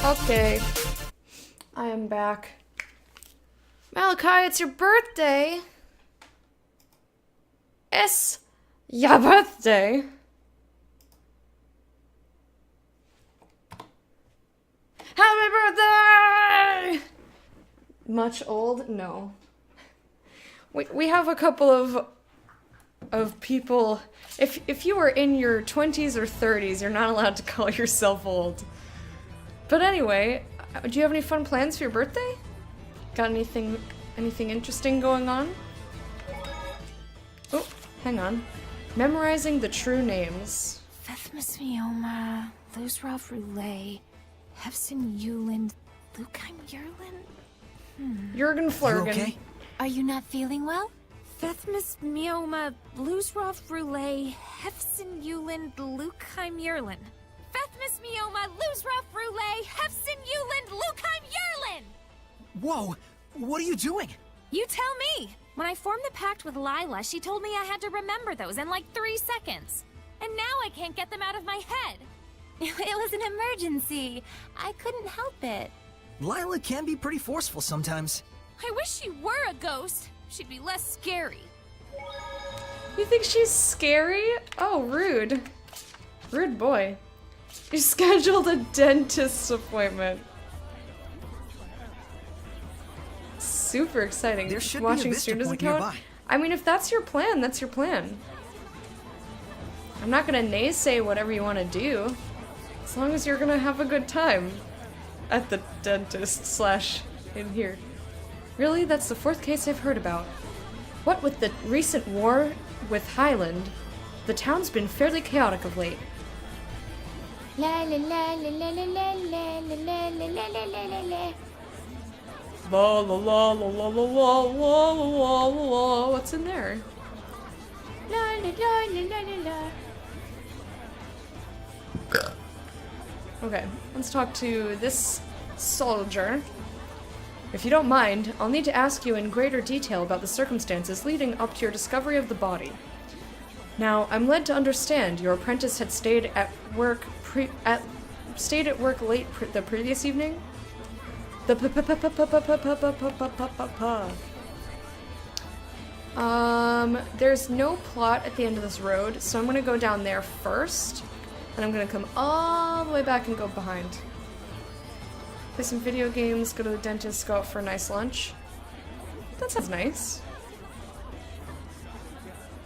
Okay, I am back. Malachi, it's your birthday. It's your birthday. Happy birthday! Much old? No. We have a couple of people. If you are in your 20s or 30s, you're not allowed to call yourself old. But anyway, do you have any fun plans for your birthday? Got anything interesting going on? Oh, hang on. Memorizing the true names. Vethmismioma, Luzrov Roulette, Hefson Euland, Lukheim Yerlin? Jurgen Flurgen. You okay? Are you not feeling well? Vethmismioma, Luzrov Roulette, Hefson Euland, Lukheim Yerlin. Vethmismioma, Luzrov Roulette, Hefson Euland, Lukheim Yerlin! Whoa! What are you doing? You tell me! When I formed the pact with Lila, she told me I had to remember those in like 3 seconds. And now I can't get them out of my head. It was an emergency. I couldn't help it. Lila can be pretty forceful sometimes. I wish she were a ghost. She'd be less scary. You think she's scary? Oh, rude. Rude boy. You scheduled a dentist's appointment. Super exciting. There should be Watching a Vista students point account. nearby. I mean, if that's your plan, that's your plan. I'm not gonna naysay whatever you want to do, as long as you're gonna have a good time at the dentist slash in here. Really, that's the 4th case I've heard about. What with the recent war with Highland, the town's been fairly chaotic of late. La la la la la la la la la la la la la la la. La la la la la la la la la la. What's in there? La la la la la la la. Okay, let's talk to this soldier. If you don't mind, I'll need to ask you in greater detail about the circumstances leading up to your discovery of the body. Now, I'm led to understand your apprentice had stayed at work late the previous evening. There's no plot at the end of this road, so I'm gonna go down there first, and I'm gonna come all the way back and go behind. Play some video games, go to the dentist, go out for a nice lunch. That sounds nice.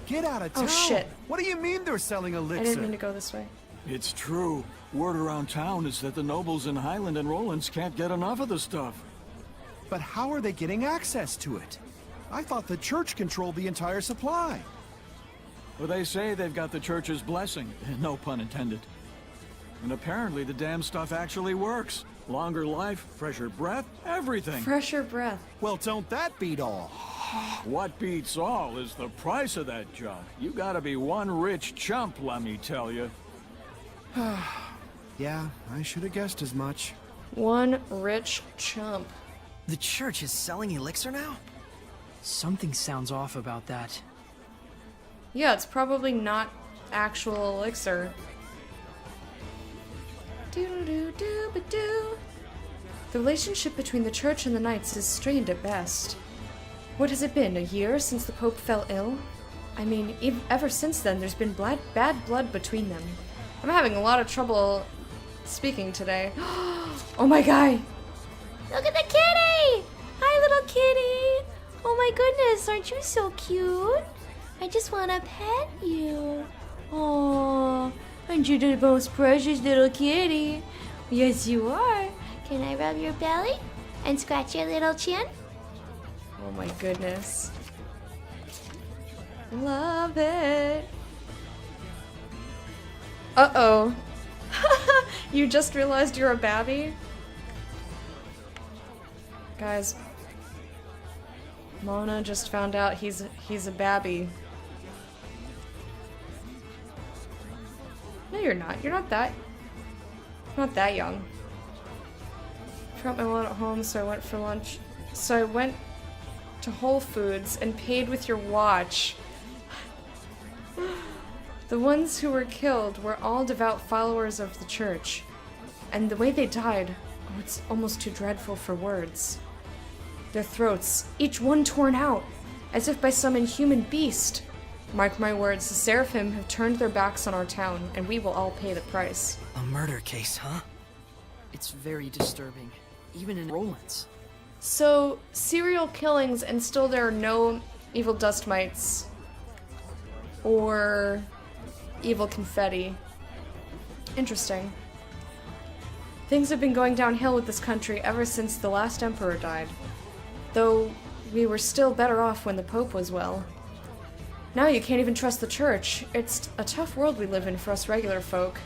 Get out of town! Oh shit. What do you mean they're selling I elixir? didn't mean to go this way. It's true. Word around town is that the nobles in Highland and Rollins can't get enough of the stuff. But how are they getting access to it? I thought the church controlled the entire supply. Well, they say they've got the church's blessing, no pun intended. And apparently the damn stuff actually works. Longer life, fresher breath, everything. Fresher breath. Well, don't that beat all? What beats all is the price of that junk. You gotta be one rich chump, let me tell you. Yeah, I should have guessed as much. One rich chump. The church is selling elixir now? Something sounds off about that. Yeah, it's probably not actual elixir. Doo-doo-doo-ba-doo. The relationship between the church and the knights is strained at best. What has it been, a year since the Pope fell ill? I mean, ever since then, there's been bad blood between them. I'm having a lot of trouble speaking today. Oh my god! Look at the kitty! Hi, little kitty! Oh my goodness, aren't you so cute? I just want to pet you. Oh, aren't you the most precious little kitty? Yes, you are. Can I rub your belly and scratch your little chin? Oh my goodness. Love it. Uh-oh. You just realized you're a babby? Guys, Mona just found out he's a babby. No, you're not. You're not that young. I forgot my wallet at home, so I went for lunch. So I went to Whole Foods and paid with your watch. The ones who were killed were all devout followers of the church. And the way they died, oh, it's almost too dreadful for words. Their throats, each one torn out, as if by some inhuman beast. Mark my words, the Seraphim have turned their backs on our town, and we will all pay the price. A murder case, huh? It's very disturbing, even in Roland's. So, serial killings, and still there are no evil dust mites. Or evil confetti. Interesting. Things have been going downhill with this country ever since the last emperor died. Though we were still better off when the Pope was well. Now you can't even trust the church. It's a tough world we live in for us regular folk.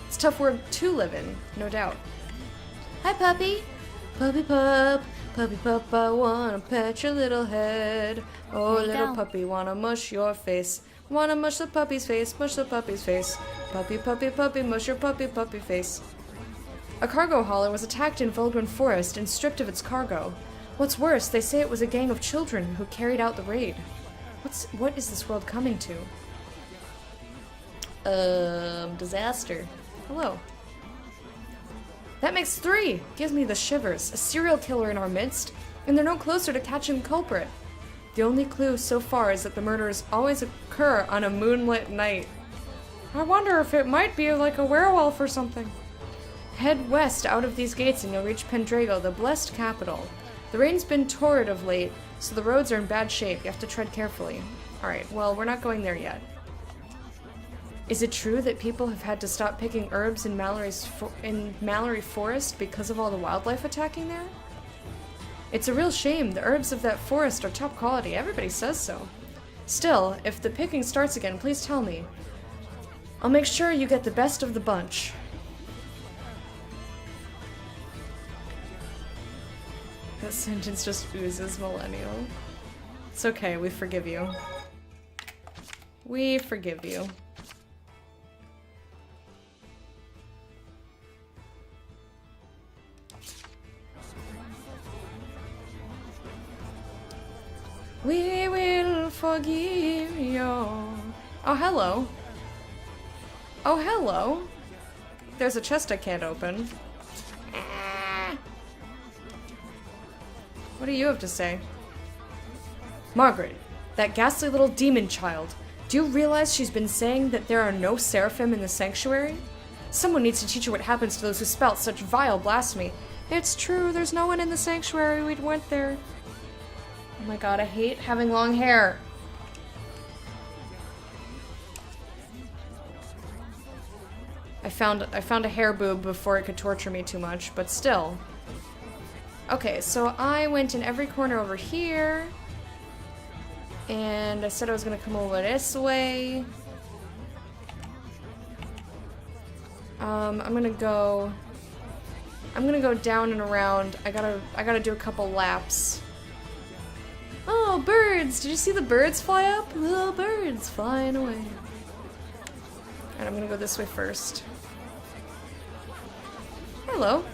It's a tough world to live in, no doubt. Hi, puppy. Puppy pup. Puppy pup, I wanna pet your little head. Oh, There you little go. puppy, wanna mush your face. Wanna mush the puppy's face, mush the puppy's face. Puppy, puppy, puppy, mush your puppy, puppy face. A cargo hauler was attacked in Volgren Forest and stripped of its cargo. What's worse, they say it was a gang of children who carried out the raid. What is this world coming to? Disaster. Hello. That makes 3! Gives me the shivers. A serial killer in our midst, and they're no closer to catching the culprit. The only clue so far is that the murders always occur on a moonlit night. I wonder if it might be like a werewolf or something. Head west out of these gates and you'll reach Pendrago, the blessed capital. The rain's been torrid of late, so the roads are in bad shape. You have to tread carefully. Alright, well, we're not going there yet. Is it true that people have had to stop picking herbs in Mallory Forest because of all the wildlife attacking there? It's a real shame. The herbs of that forest are top quality. Everybody says so. Still, if the picking starts again, please tell me. I'll make sure you get the best of the bunch. That sentence just oozes millennial. It's okay, we forgive you. We forgive you. We will forgive you. Oh, hello. Oh, hello. There's a chest I can't open. What do you have to say? Margaret, that ghastly little demon child. Do you realize she's been saying that there are no seraphim in the sanctuary? Someone needs to teach her what happens to those who spout such vile blasphemy. It's true, there's no one in the sanctuary. We went there. Oh my god, I hate having long hair. I found a hair boob before it could torture me too much, but still. Okay, so I went in every corner over here. And I said I was gonna come over this way. I'm gonna go down and around. I gotta do a couple laps. Oh, birds! Did you see the birds fly up? Little birds flying away. And I'm gonna go this way first. Hello.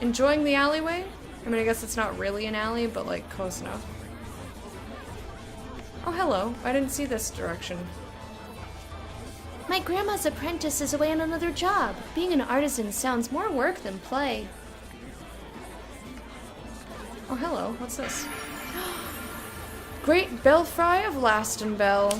Enjoying the alleyway? I mean, I guess it's not really an alley, but like close enough. Oh, hello. I didn't see this direction. My grandma's apprentice is away on another job. Being an artisan sounds more work than play. Oh, hello. What's this? Great Belfry of Lastenbell.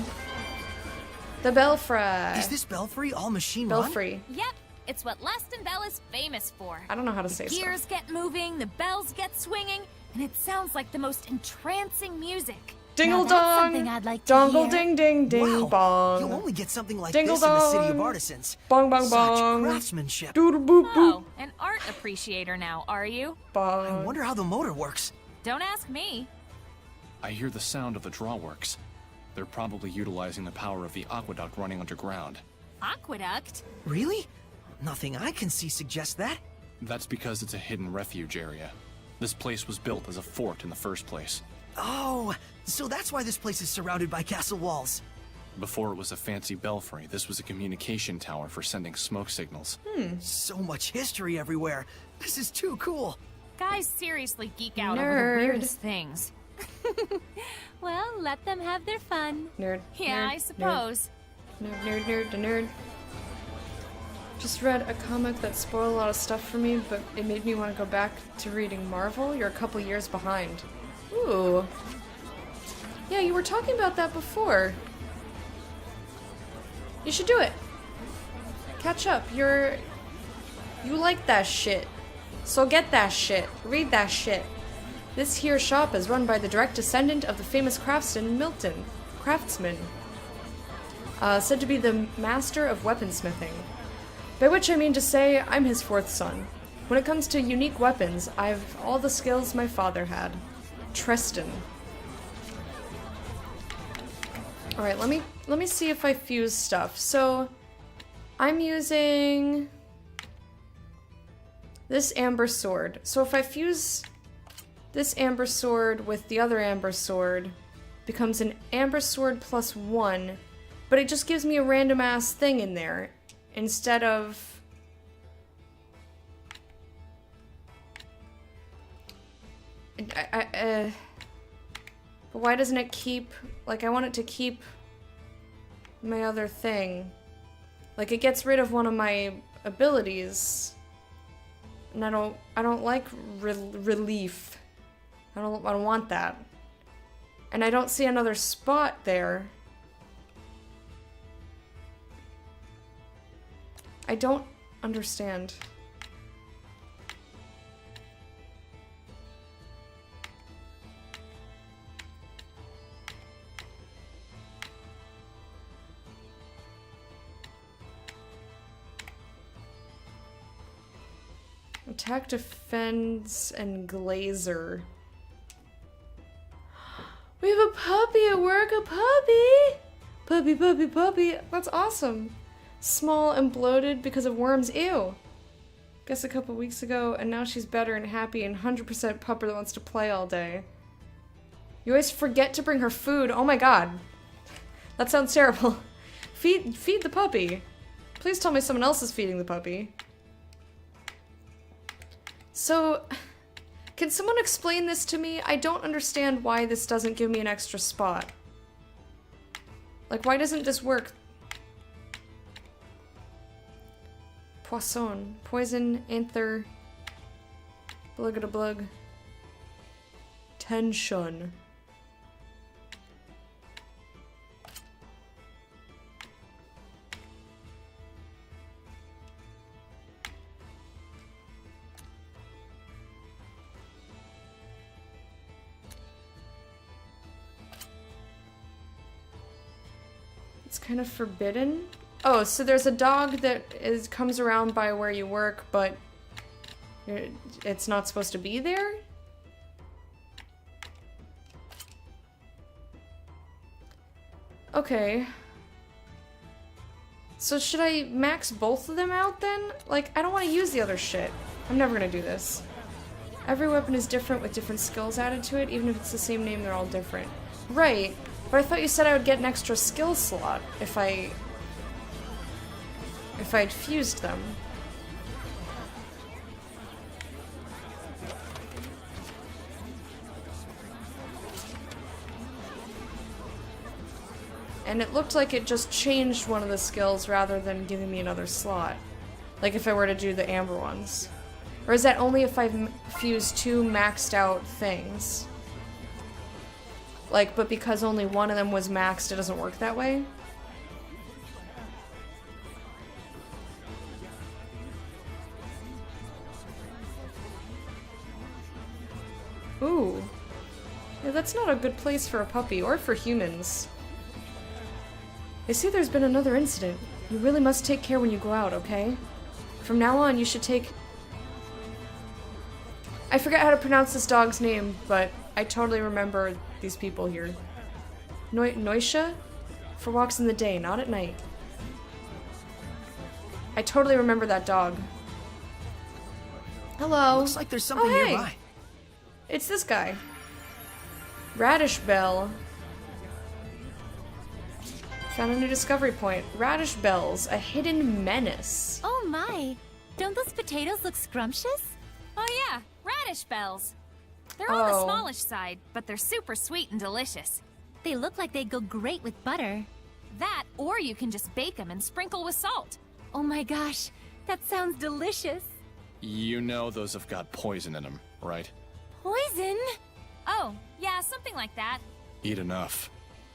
The Belfry. Is this belfry all machine run? Belfry. Yep, it's what Lastenbell is famous for. I don't know how to say Gears stuff. get moving, the bells get swinging, and it sounds like the most entrancing music. Dingle Now that's dong. something I'd like to Dongle hear. ding ding ding Wow, bong. you'll only get something like Dingle this in the City of dong. Artisans. Bong bong Such bong. craftsmanship. Doodle boop boop Oh, an art appreciator now, are you? I bong. wonder how the motor works. Don't ask me. I hear the sound of the drawworks. They're probably utilizing the power of the aqueduct running underground. Aqueduct? Really? Nothing I can see suggests that. That's because it's a hidden refuge area. This place was built as a fort in the first place. Oh, so that's why this place is surrounded by castle walls. Before it was a fancy belfry, this was a communication tower for sending smoke signals. So much history everywhere. This is too cool. Guys seriously geek out over Nerd. the weirdest things. Well, let them have their fun. Nerd. Yeah, nerd, I suppose. Nerd, nerd, nerd, nerd. Just read a comic that spoiled a lot of stuff for me, but it made me want to go back to reading Marvel. You're a couple years behind. Ooh. Yeah, you were talking about that before. You should do it. Catch up. You like that shit. So get that shit. Read that shit. This here shop is run by the direct descendant of the famous craftsman Milton. Craftsman. Said to be the master of weaponsmithing. By which I mean to say, I'm his fourth son. When it comes to unique weapons, I've all the skills my father had. Tristan. Alright, let me see if I fuse stuff. So, I'm using this amber sword. So if I fuse this amber sword with the other amber sword, becomes an amber sword +1, but it just gives me a random ass thing in there instead of but why doesn't it keep, like, I want it to keep my other thing. Like, it gets rid of one of my abilities, and I don't like relief. I don't want that. And I don't see another spot there. I don't understand. Attack, defense, and glazer. We have a puppy at work, a puppy! Puppy, puppy, puppy. That's awesome. Small and bloated because of worms. Ew. Guess a couple weeks ago, and now she's better and happy and 100% pupper that wants to play all day. You always forget to bring her food. Oh my god. That sounds terrible. Feed the puppy. Please tell me someone else is feeding the puppy. So, can someone explain this to me? I don't understand why this doesn't give me an extra spot. Like, why doesn't this work? Poisson. Poison, anther. Blugga-da-blug. Tension. It's kind of forbidden. Oh, so there's a dog that comes around by where you work, but it's not supposed to be there? Okay. So should I max both of them out then? Like, I don't want to use the other shit. I'm never gonna do this. Every weapon is different with different skills added to it, even if it's the same name, they're all different. Right, but I thought you said I would get an extra skill slot if I'd fused them. And it looked like it just changed one of the skills rather than giving me another slot. Like if I were to do the amber ones. Or is that only if I've fused two maxed out things? Like, but because only one of them was maxed, it doesn't work that way? Ooh. Yeah, that's not a good place for a puppy, or for humans. I see there's been another incident. You really must take care when you go out, okay? From now on, you should take... I forget how to pronounce this dog's name, but I totally remember these people here. Noisha? For walks in the day, not at night. I totally remember that dog. Hello. Looks like there's something hey. nearby. It's this guy. Radish Bell. Found a new discovery point. Radish Bells, a hidden menace. Oh my! Don't those potatoes look scrumptious? Oh yeah, radish bells. They're on the smallish side, but they're super sweet and delicious. They look like they'd go great with butter. That, or you can just bake them and sprinkle with salt. Oh my gosh, that sounds delicious. You know those have got poison in them, right? Poison? Oh, yeah, something like that. Eat enough,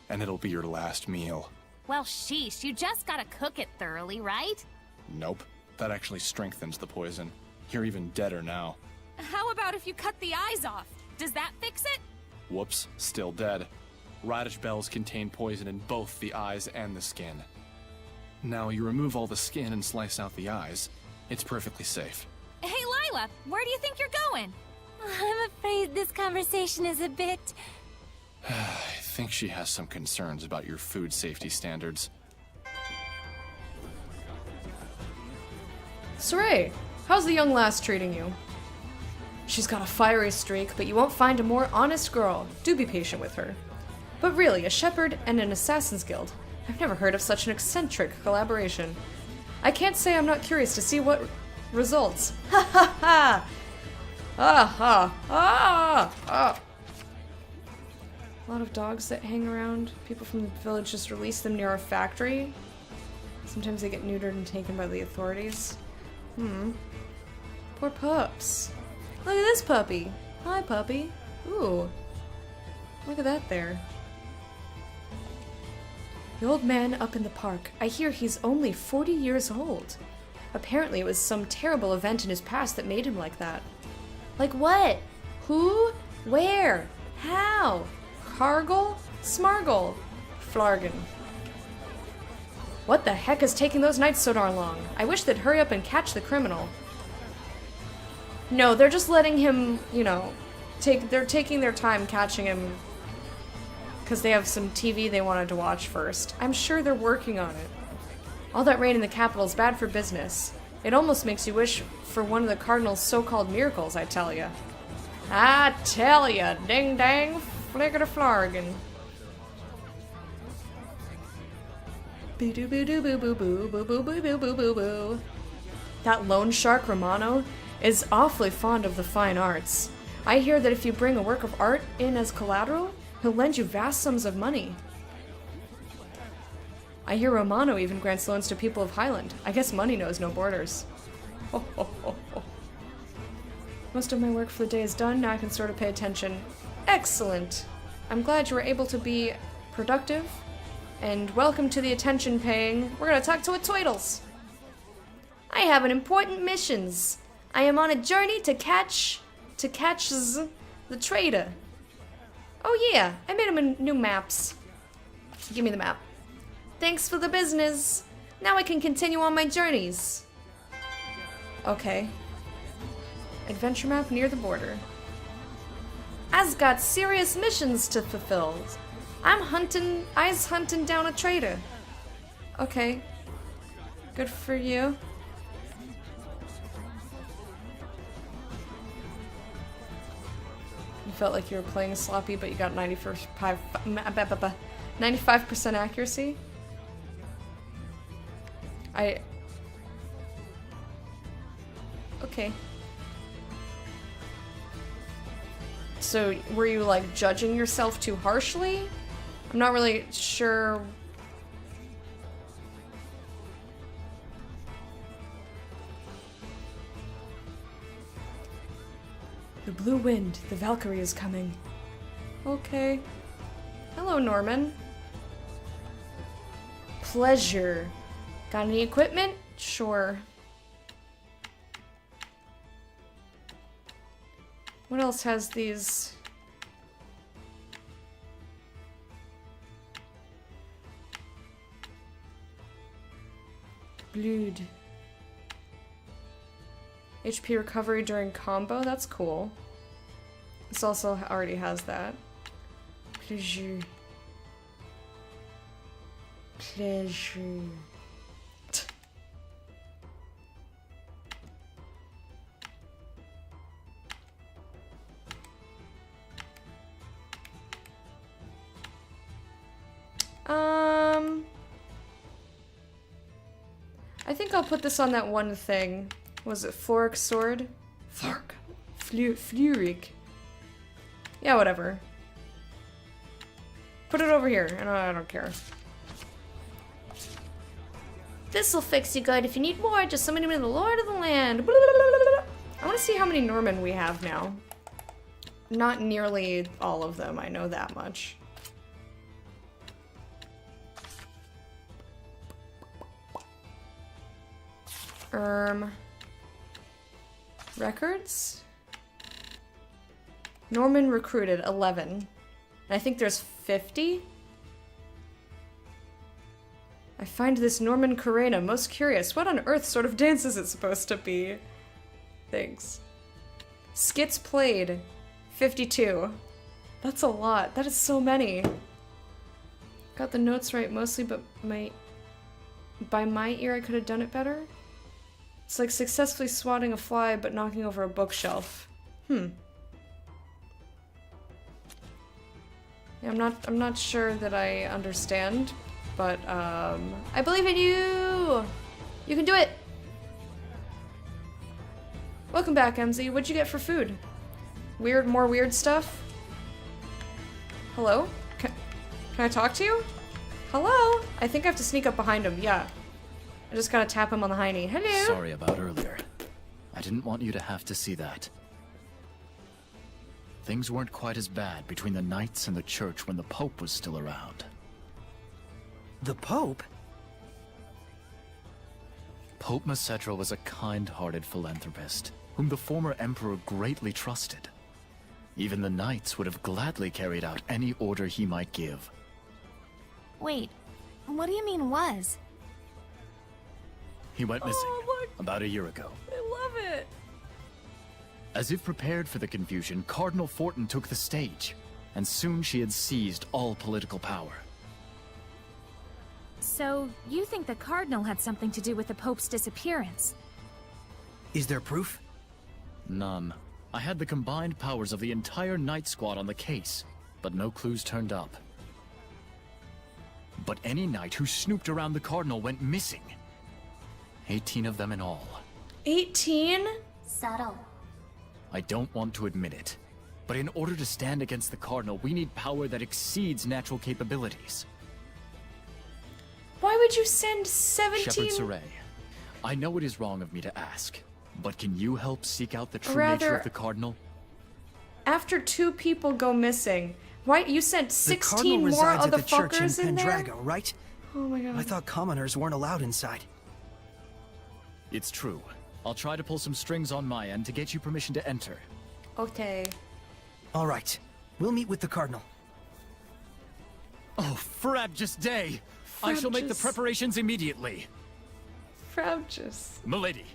and it'll be your last meal. Well, sheesh, you just gotta cook it thoroughly, right? Nope. That actually strengthens the poison. You're even deader now. How about if you cut the eyes off? Does that fix it? Whoops, still dead. Radish bells contain poison in both the eyes and the skin. Now you remove all the skin and slice out the eyes. It's perfectly safe. Hey, Lila, where do you think you're going? I'm afraid this conversation is a bit... I think she has some concerns about your food safety standards. Saray, how's the young lass treating you? She's got a fiery streak, but you won't find a more honest girl. Do be patient with her. But really, a shepherd and an assassin's guild. I've never heard of such an eccentric collaboration. I can't say I'm not curious to see what results. Ha ha ha! Ah ha! Ah! Ah! A lot of dogs that hang around. People from the village just release them near a factory. Sometimes they get neutered and taken by the authorities. Poor pups. Look at this puppy. Hi, puppy. Ooh. Look at that there. The old man up in the park. I hear he's only 40 years old. Apparently it was some terrible event in his past that made him like that. Like what? Who? Where? How? Cargle? Smargle? Flargon. What the heck is taking those knights so darn long? I wish they'd hurry up and catch the criminal. No, they're just letting him, you know, they're taking their time catching him because they have some TV they wanted to watch first. I'm sure they're working on it. All that rain in the capital is bad for business. It almost makes you wish for one of the cardinal's so-called miracles, I tell ya. I tell ya, ding dang, flicker to flargon. Boo doo boo doo boo boo boo boo boo boo boo boo boo boo. That loan shark Romano is awfully fond of the fine arts. I hear that if you bring a work of art in as collateral, he'll lend you vast sums of money. I hear Romano even grants loans to people of Highland. I guess money knows no borders. Ho, ho, ho, ho. Most of my work for the day is done, now I can sort of pay attention. Excellent! I'm glad you were able to be productive, and welcome to the attention paying. We're gonna talk to a Tweedles. I have an important missions. I am on a journey to catch the trader. Oh yeah, I made him new maps. Give me the map. Thanks for the business. Now I can continue on my journeys. Okay. Adventure map near the border. I's got serious missions to fulfill. I's hunting down a trader. Okay. Good for you. You felt like you were playing sloppy, but you got 95% accuracy. Okay. So, were you, like, judging yourself too harshly? I'm not really sure. The blue wind, the Valkyrie is coming. Okay. Hello, Norman. Pleasure. Got any equipment? Sure. What else has these? Blood. HP recovery during combo? That's cool. This also already has that. Pleasure. Pleasure. I think I'll put this on that one thing. Was it Floric Sword? Floric. Fluric. Yeah, whatever. Put it over here, and I don't care. This'll fix you good. If you need more, just summon him to the Lord of the Land. I want to see how many Norman we have now. Not nearly all of them, I know that much. Records? Norman recruited 11. And I think there's 50? I find this Norman Karena most curious. What on earth sort of dance is it supposed to be? Thanks. Skits played. 52. That's a lot. That is so many. Got the notes right mostly, but by my ear I could have done it better. It's like successfully swatting a fly but knocking over a bookshelf. Yeah, I'm not sure that I understand, but I believe in you! You can do it! Welcome back, MZ. What'd you get for food? More weird stuff? Hello? Can I talk to you? Hello? I think I have to sneak up behind him, yeah. I just gotta tap him on the hiney. Hello? Sorry about earlier. I didn't want you to have to see that. Things weren't quite as bad between the Knights and the Church when the Pope was still around. The Pope? Pope Macedra was a kind-hearted philanthropist, whom the former Emperor greatly trusted. Even the Knights would have gladly carried out any order he might give. Wait, what do you mean was? He went missing look. about a year ago. I love it! As if prepared for the confusion, Cardinal Fortin took the stage, and soon she had seized all political power. So, you think the Cardinal had something to do with the Pope's disappearance? Is there proof? None. I had the combined powers of the entire Knight Squad on the case, but no clues turned up. But any knight who snooped around the Cardinal went missing. 18 of them in all. 18? Subtle. I don't want to admit it, but in order to stand against the Cardinal, we need power that exceeds natural capabilities. Why would you send 17? Shepherd Saray, I know it is wrong of me to ask, but can you help seek out the true Rather- nature of the Cardinal? After 2 people go missing, why you sent The 16 Cardinal more resides other at the church in fuckers in there? Pendrago, right? Oh my god. I thought commoners weren't allowed inside. It's true. I'll try to pull some strings on my end to get you permission to enter. Okay. All right. We'll meet with the Cardinal. Oh, Frabjous day! I shall make the Frabjous. preparations immediately. Frabjous. Milady,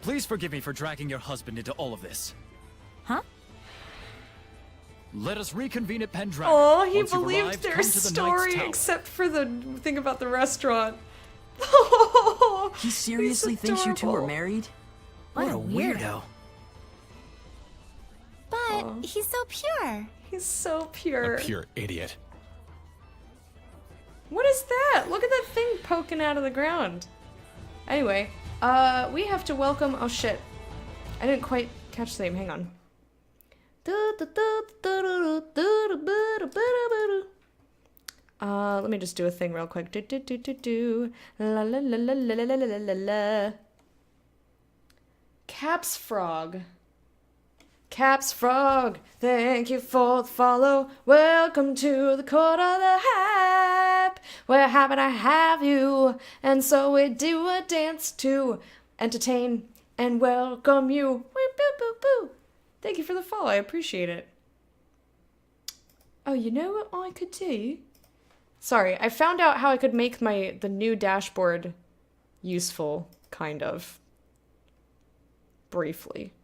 please forgive me for dragging your husband into all of this. Huh? Let us reconvene at Pendragon. Oh, he Once you've believed arrived, their come to the Knight's story Tower. except for the thing about the restaurant. He seriously He's thinks you two are adorable. married? What a weirdo. But he's so pure. He's so pure. A pure idiot. What is that? Look at that thing poking out of the ground. Anyway, we have to welcome. Oh shit. I didn't quite catch the name. Hang on. Let me just do a thing real quick. La la la la la la la la la. Caps Frog. Caps Frog, thank you for the follow. Welcome to the court of the hype. We're happy to have you, and so we do a dance to entertain and welcome you. Woo, boo, boo, boo. Thank you for the follow. I appreciate it. Oh, you know what I could do? Sorry, I found out how I could make the new dashboard useful, kind of. Briefly.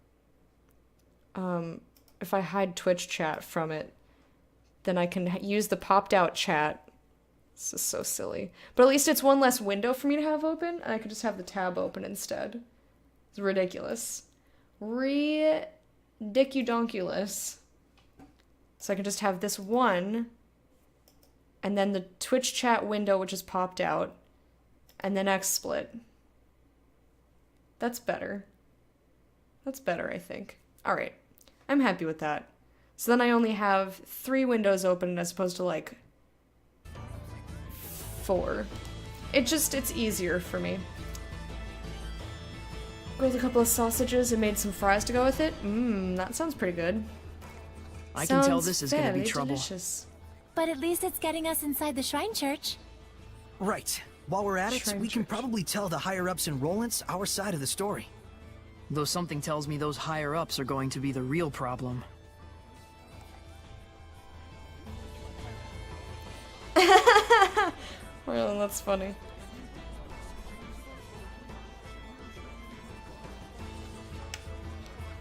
If I hide Twitch chat from it, then I can use the popped out chat. This is so silly. But at least it's one less window for me to have open, and I could just have the tab open instead. It's ridiculous. Ridiculous. So I can just have this one, and then the Twitch chat window, which is popped out, and then XSplit. That's better. That's better, I think. Alright. I'm happy with that. So then I only have 3 windows open as opposed to, like, 4. It's easier for me. Grilled a couple of sausages and made some fries to go with it. That sounds pretty good. I can tell this is gonna be trouble. Delicious. But at least it's getting us inside the Shrine Church. Right. While we're at it, Shrine we can Church. probably tell the higher-ups in Rollins our side of the story. Though something tells me those higher-ups are going to be the real problem. Well, that's funny.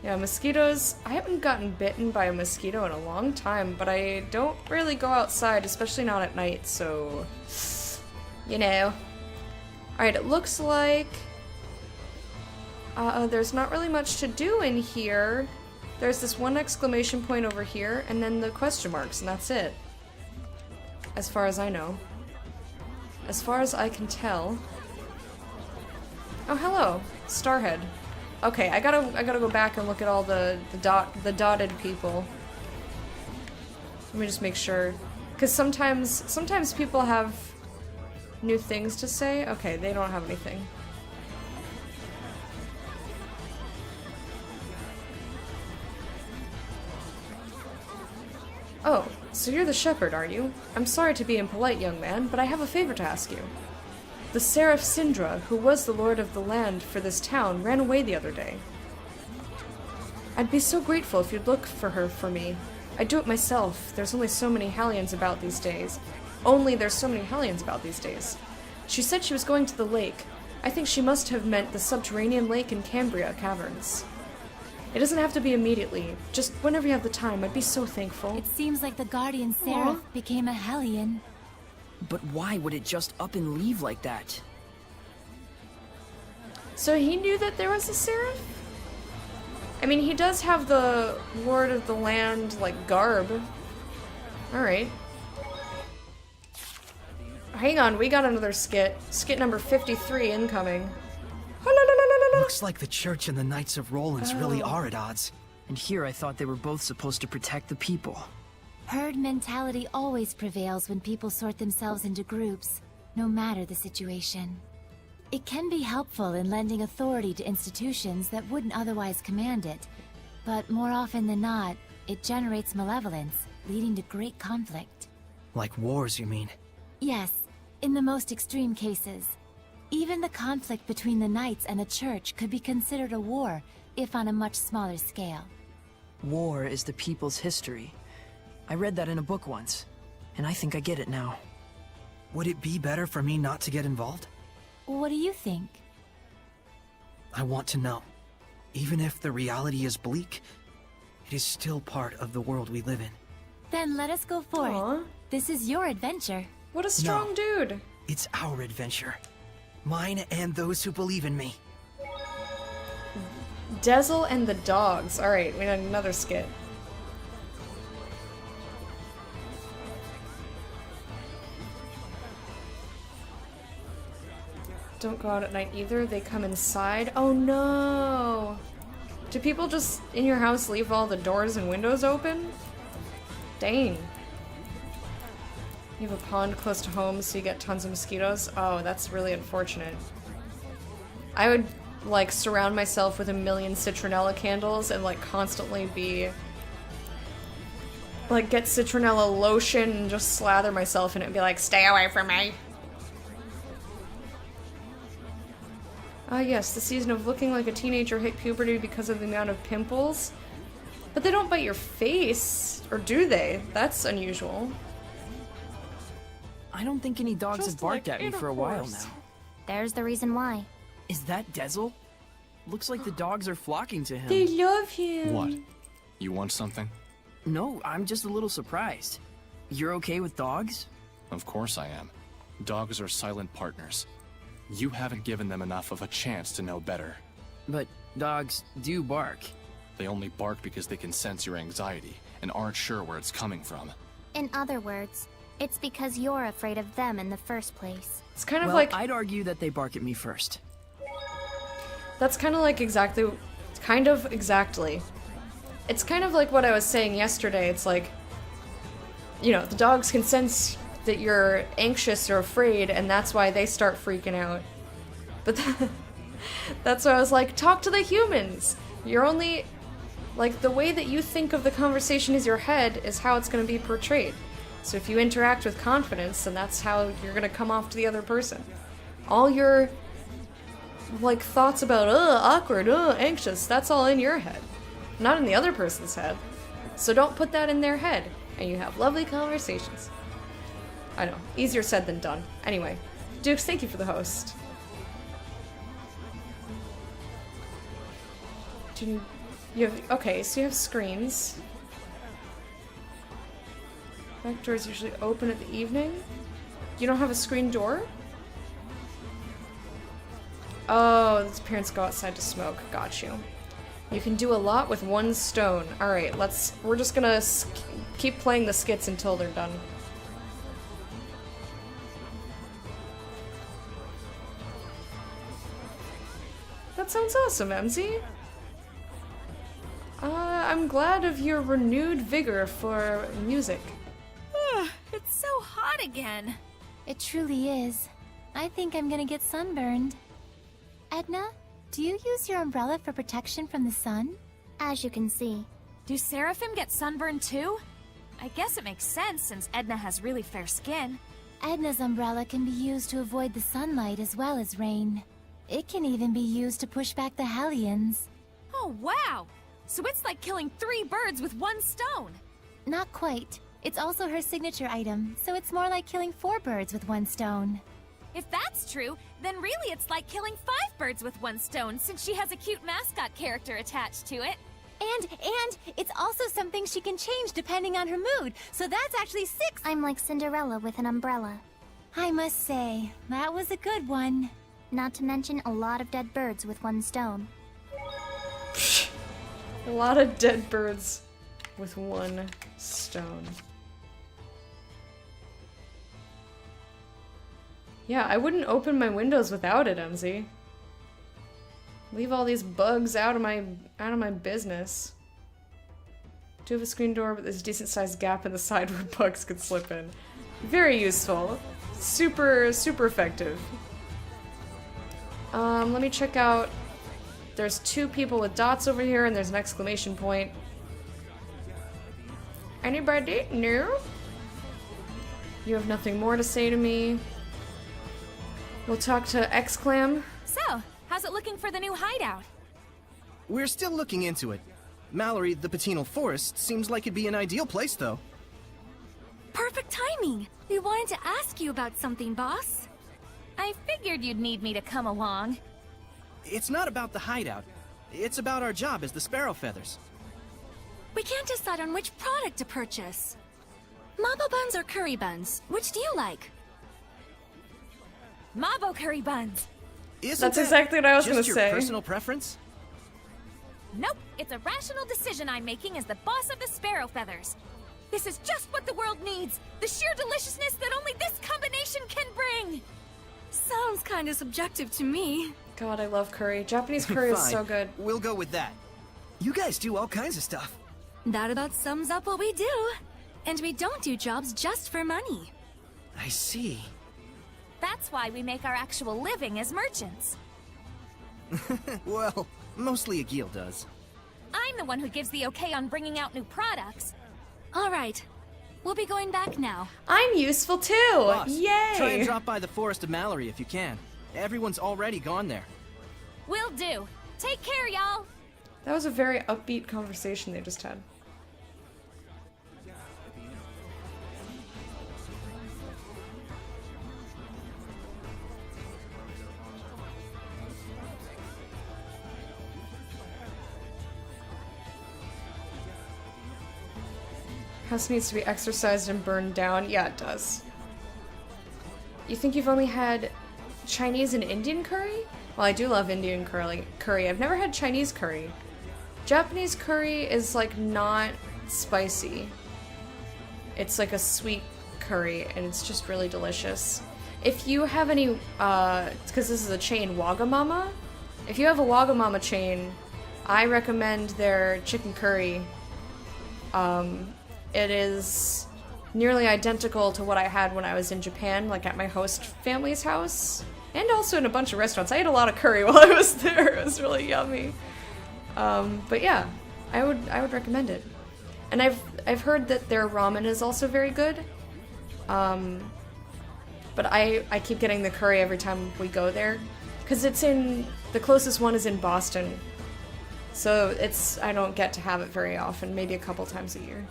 Yeah, mosquitoes. I haven't gotten bitten by a mosquito in a long time, but I don't really go outside, especially not at night, so... You know. Alright, it looks like... there's not really much to do in here. There's this one exclamation point over here, and then the question marks, and that's it. As far as I know. As far as I can tell. Oh, hello. Starhead. Okay, I gotta go back and look at all the dotted people. Let me just make sure. Because sometimes people have new things to say. Okay, they don't have anything. Oh, so you're the shepherd, are you? I'm sorry to be impolite, young man, but I have a favor to ask you. The Seraph Syndra, who was the lord of the land for this town, ran away the other day. I'd be so grateful if you'd look for her for me. I'd do it myself. There's only so many Hellions about these days. She said she was going to the lake. I think she must have meant the subterranean lake in Cambria Caverns. It doesn't have to be immediately. Just whenever you have the time, I'd be so thankful. It seems like the Guardian Seraph became a Hellion. But why would it just up and leave like that? So he knew that there was a Seraph? I mean, he does have the Lord of the Land, like, garb. Alright. Hang on, we got another skit. Skit number 53 incoming. Looks like the church and the Knights of Rollins really are at odds. And here I thought they were both supposed to protect the people. Herd mentality always prevails when people sort themselves into groups, no matter the situation. It can be helpful in lending authority to institutions that wouldn't otherwise command it, but more often than not, it generates malevolence, leading to great conflict. Like wars, you mean? Yes, in the most extreme cases. Even the conflict between the Knights and the Church could be considered a war, if on a much smaller scale. War is the people's history. I read that in a book once, and I think I get it now. Would it be better for me not to get involved? What do you think? I want to know. Even if the reality is bleak, it is still part of the world we live in. Then let us go forth. Aw. This is your adventure. What a strong No. dude. It's our adventure. Mine and those who believe in me. Dezel and the dogs. Alright, we got another skit. Don't go out at night either. They come inside. Oh no! Do people just in your house leave all the doors and windows open? Dang. You have a pond close to home, so you get tons of mosquitoes. Oh, that's really unfortunate. I like surround myself with a million citronella candles and like constantly be like get citronella lotion and just slather myself in it and be like, stay away from me. Ah yes, the season of looking like a teenager hit puberty because of the amount of pimples. But they don't bite your face, or do they? That's unusual. I don't think any dogs Just have barked like at me for a while now. There's the reason why. Is that Dezel? Looks like the dogs are flocking to him. They love him. What? You want something? No, I'm just a little surprised. You're okay with dogs? Of course I am. Dogs are silent partners. You haven't given them enough of a chance to know better. But dogs do bark. They only bark because they can sense your anxiety and aren't sure where it's coming from. In other words, it's because you're afraid of them in the first place. It's kind of Well, like I'd argue that they bark at me first. that's kind of like exactly. It's kind of like what I was saying yesterday. It's like, you know, the dogs can sense that you're anxious or afraid, and that's why they start freaking out. But that's why I was like, talk to the humans. You're only, like, the way that you think of the conversation is your head is how it's going to be portrayed. So if you interact with confidence, then that's how you're going to come off to the other person. All your, like, thoughts about, awkward, anxious, that's all in your head. Not in the other person's head. So don't put that in their head, and you have lovely conversations. I know, easier said than done. Anyway, Dukes, thank you for the host. Okay, so you have screens. Back doors usually open at the evening. You don't have a screen door? Oh, his parents go outside to smoke. Got you. You can do a lot with one stone. Alright, we're just gonna keep playing the skits until they're done. That sounds awesome, MZ. I'm glad of your renewed vigor for music. It's so hot again. It truly is. I think I'm gonna get sunburned. Edna, do you use your umbrella for protection from the sun? As you can see. Do Seraphim get sunburned too? I guess it makes sense since Edna has really fair skin. Edna's umbrella can be used to avoid the sunlight as well as rain. It can even be used to push back the Hellions. Oh, wow! So it's like killing 3 birds with 1 stone! Not quite. It's also her signature item, so it's more like killing 4 birds with 1 stone. If that's true, then really it's like killing 5 birds with 1 stone since she has a cute mascot character attached to it. And it's also something she can change depending on her mood, so that's actually 6. I'm like Cinderella with an umbrella. I must say, that was a good one. Not to mention a lot of dead birds with 1 stone. A lot of dead birds with 1 stone. Yeah, I wouldn't open my windows without it, MZ. Leave all these bugs out of my business. Do have a screen door, but there's a decent sized gap in the side where bugs could slip in. Very useful. Super effective. Let me check out. There's 2 people with dots over here, and there's an exclamation point. Anybody? No? You have nothing more to say to me. We'll talk to Exclam. So, how's it looking for the new hideout? We're still looking into it. Mallory, the Patinal Forest, seems like it'd be an ideal place, though. Perfect timing! We wanted to ask you about something, boss. I figured you'd need me to come along. It's not about the hideout. It's about our job as the Sparrow Feathers. We can't decide on which product to purchase. Mabo buns or curry buns? Which do you like? Mabo curry buns! Isn't That's that exactly what I was just gonna your say. personal preference? Nope, it's a rational decision I'm making as the boss of the Sparrow Feathers. This is just what the world needs! The sheer deliciousness that only this combination can bring! Sounds kinda subjective to me. God, I love curry. Japanese curry is Fine. so good. We'll go with that. You guys do all kinds of stuff. That about sums up what we do. And we don't do jobs just for money. I see. That's why we make our actual living as merchants. Well, mostly Agil does. I'm the one who gives the okay on bringing out new products. All right, we'll be going back now. I'm useful too! Boss, Yay! try and drop by the Forest of Mallory if you can. Everyone's already gone there. Will do. Take care, y'all. That was a very upbeat conversation they just had. House needs to be exercised and burned down. Yeah, it does. You think you've only had Chinese and Indian curry? Well, I do love Indian curry. I've never had Chinese curry. Japanese curry is like not spicy. It's like a sweet curry and it's just really delicious. If you have any, because this is a chain, Wagamama. If you have a Wagamama chain, I recommend their chicken curry. It is nearly identical to what I had when I was in Japan, like at my host family's house, and also in a bunch of restaurants. I ate a lot of curry while I was there. It was really yummy. But yeah, I would recommend it. And I've heard that their ramen is also very good. But I keep getting the curry every time we go there, because the closest one is in Boston. So I don't get to have it very often, maybe a couple times a year.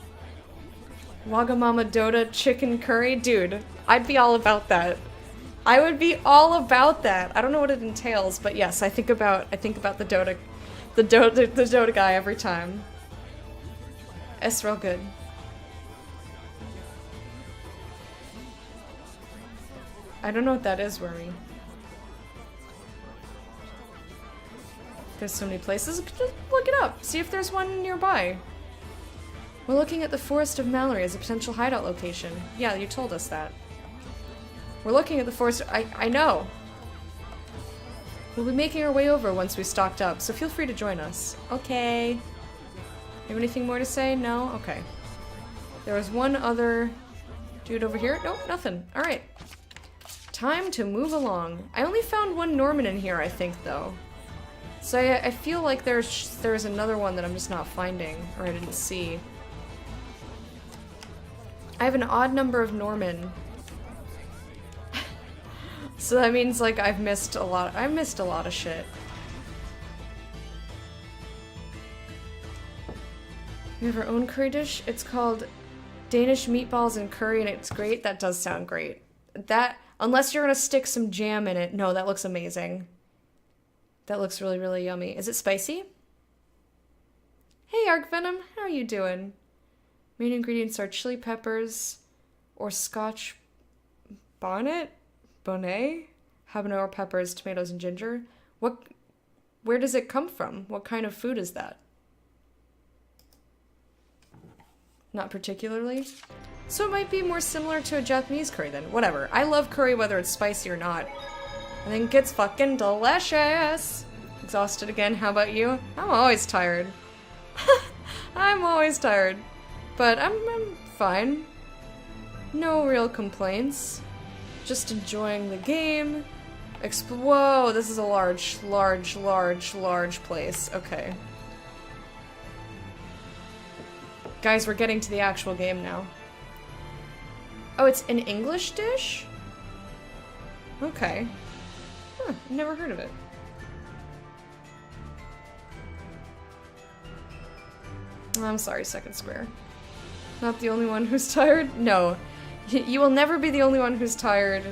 Wagamama Dota chicken curry? Dude, I'd be all about that. I would be all about that. I don't know what it entails, but yes, I think about the Dota guy every time. It's real good. I don't know what that is, Wormy. There's so many places. Just look it up. See if there's one nearby. We're looking at the Forest of Mallory as a potential hideout location. Yeah, you told us that. We're looking at the forest. I know. We'll be making our way over once we stocked up, so feel free to join us. Okay. You have anything more to say? No? Okay. There was one other dude over here. Nope, nothing. Alright. Time to move along. I only found one Norman in here, I think, though. So I feel like there's another one that I'm just not finding, or I didn't see. I have an odd number of Norman. So that means, like, I've missed a lot of shit. We have our own curry dish. It's called Danish meatballs and curry, and it's great. That does sound great. Unless you're gonna stick some jam in it. No, that looks amazing. That looks really, really yummy. Is it spicy? Hey, Arc Venom, how are you doing? Main ingredients are chili peppers or Scotch bonnet, habanero peppers, tomatoes, and ginger. Where does it come from? What kind of food is that? Not particularly. So it might be more similar to a Japanese curry then. Whatever. I love curry whether it's spicy or not. I think it's fucking delicious. Exhausted again. How about you? I'm always tired. I'm always tired. But I'm fine. No real complaints. Just enjoying the game. Whoa, this is a large place. Okay. Guys, we're getting to the actual game now. Oh, it's an English dish? Okay. Huh, never heard of it. I'm sorry, Second Square. Not the only one who's tired? No. You will never be the only one who's tired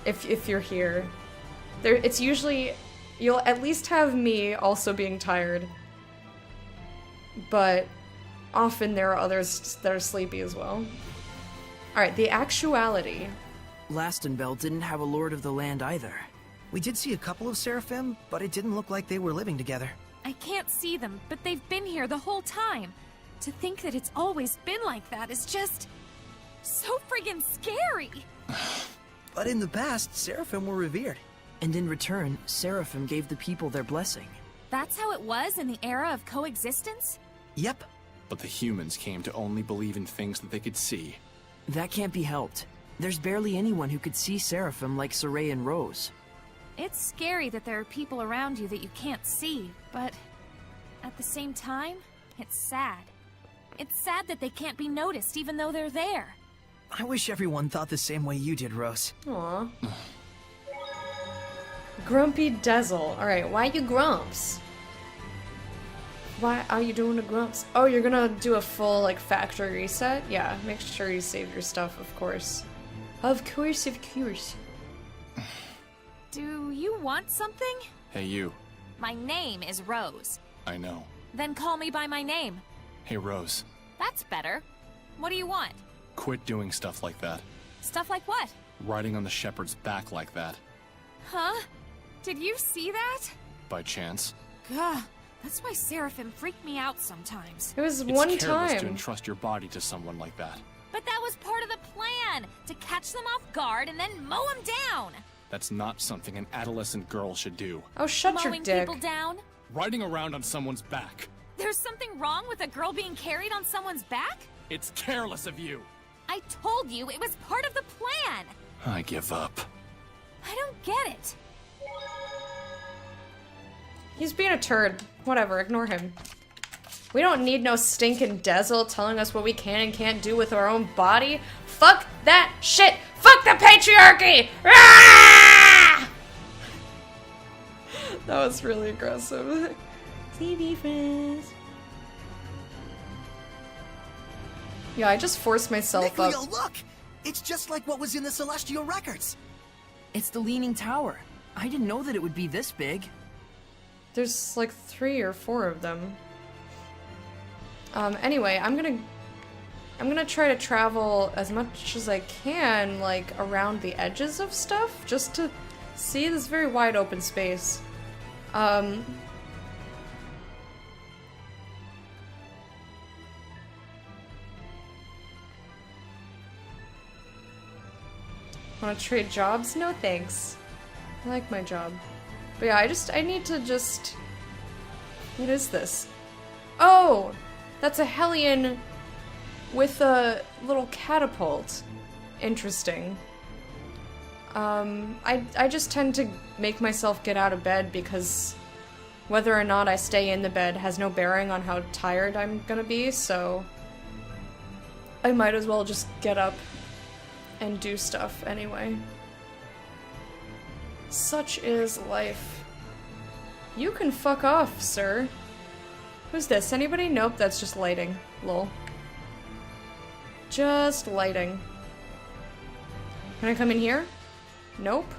if you're here. It's usually... You'll at least have me also being tired. But often there are others that are sleepy as well. Alright, the actuality. Lastenbell didn't have a lord of the land either. We did see a couple of Seraphim, but it didn't look like they were living together. I can't see them, but they've been here the whole time. To think that it's always been like that is just... so friggin' scary! But in the past, Seraphim were revered. And in return, Seraphim gave the people their blessing. That's how it was in the era of coexistence? Yep. But the humans came to only believe in things that they could see. That can't be helped. There's barely anyone who could see Seraphim like Saray and Rose. It's scary that there are people around you that you can't see, but at the same time, it's sad. It's sad that they can't be noticed even though they're there. I wish everyone thought the same way you did, Rose. Aw. Grumpy Dazzle. Alright, why you grumps? Why are you doing the grumps? Oh, you're gonna do a full, like, factory reset? Yeah, make sure you save your stuff, of course. Of course, of course. Do you want something? Hey, you. My name is Rose. I know. Then call me by my name. Hey, Rose. That's better. What do you want? Quit doing stuff like that. Stuff like what? Riding on the shepherd's back like that. Huh? Did you see that? By chance. Gah, that's why Seraphim freak me out sometimes. It was It's one careless to time. entrust your body to someone like that. But that was part of the plan, to catch them off guard and then mow them down. That's not something an adolescent girl should do. Oh, shut your Mowing dick. people down? Riding around on someone's back. There's something wrong with a girl being carried on someone's back? It's careless of you. I told you it was part of the plan. I give up. I don't get it. He's being a turd. Whatever, ignore him. We don't need no stinking Dazzle telling us what we can and can't do with our own body. Fuck that shit! Fuck the patriarchy! Ah! That was really aggressive. TV friends. Yeah, I just forced myself up. Nickleo, look! It's just like what was in the Celestial Records. It's the Leaning Tower. I didn't know that it would be this big. There's like 3 or 4 of them. Anyway, I'm gonna try to travel as much as I can, like, around the edges of stuff, just to see this very wide open space. Wanna trade jobs? No thanks. I like my job. But yeah, I need to just... What is this? Oh! That's a Hellion with a little catapult. Interesting. I just tend to make myself get out of bed because whether or not I stay in the bed has no bearing on how tired I'm gonna be, so I might as well just get up and do stuff anyway. Such is life. You can fuck off, sir. Who's this? Anybody? Nope, that's just lighting. Lol. Just lighting. Can I come in here? Nope.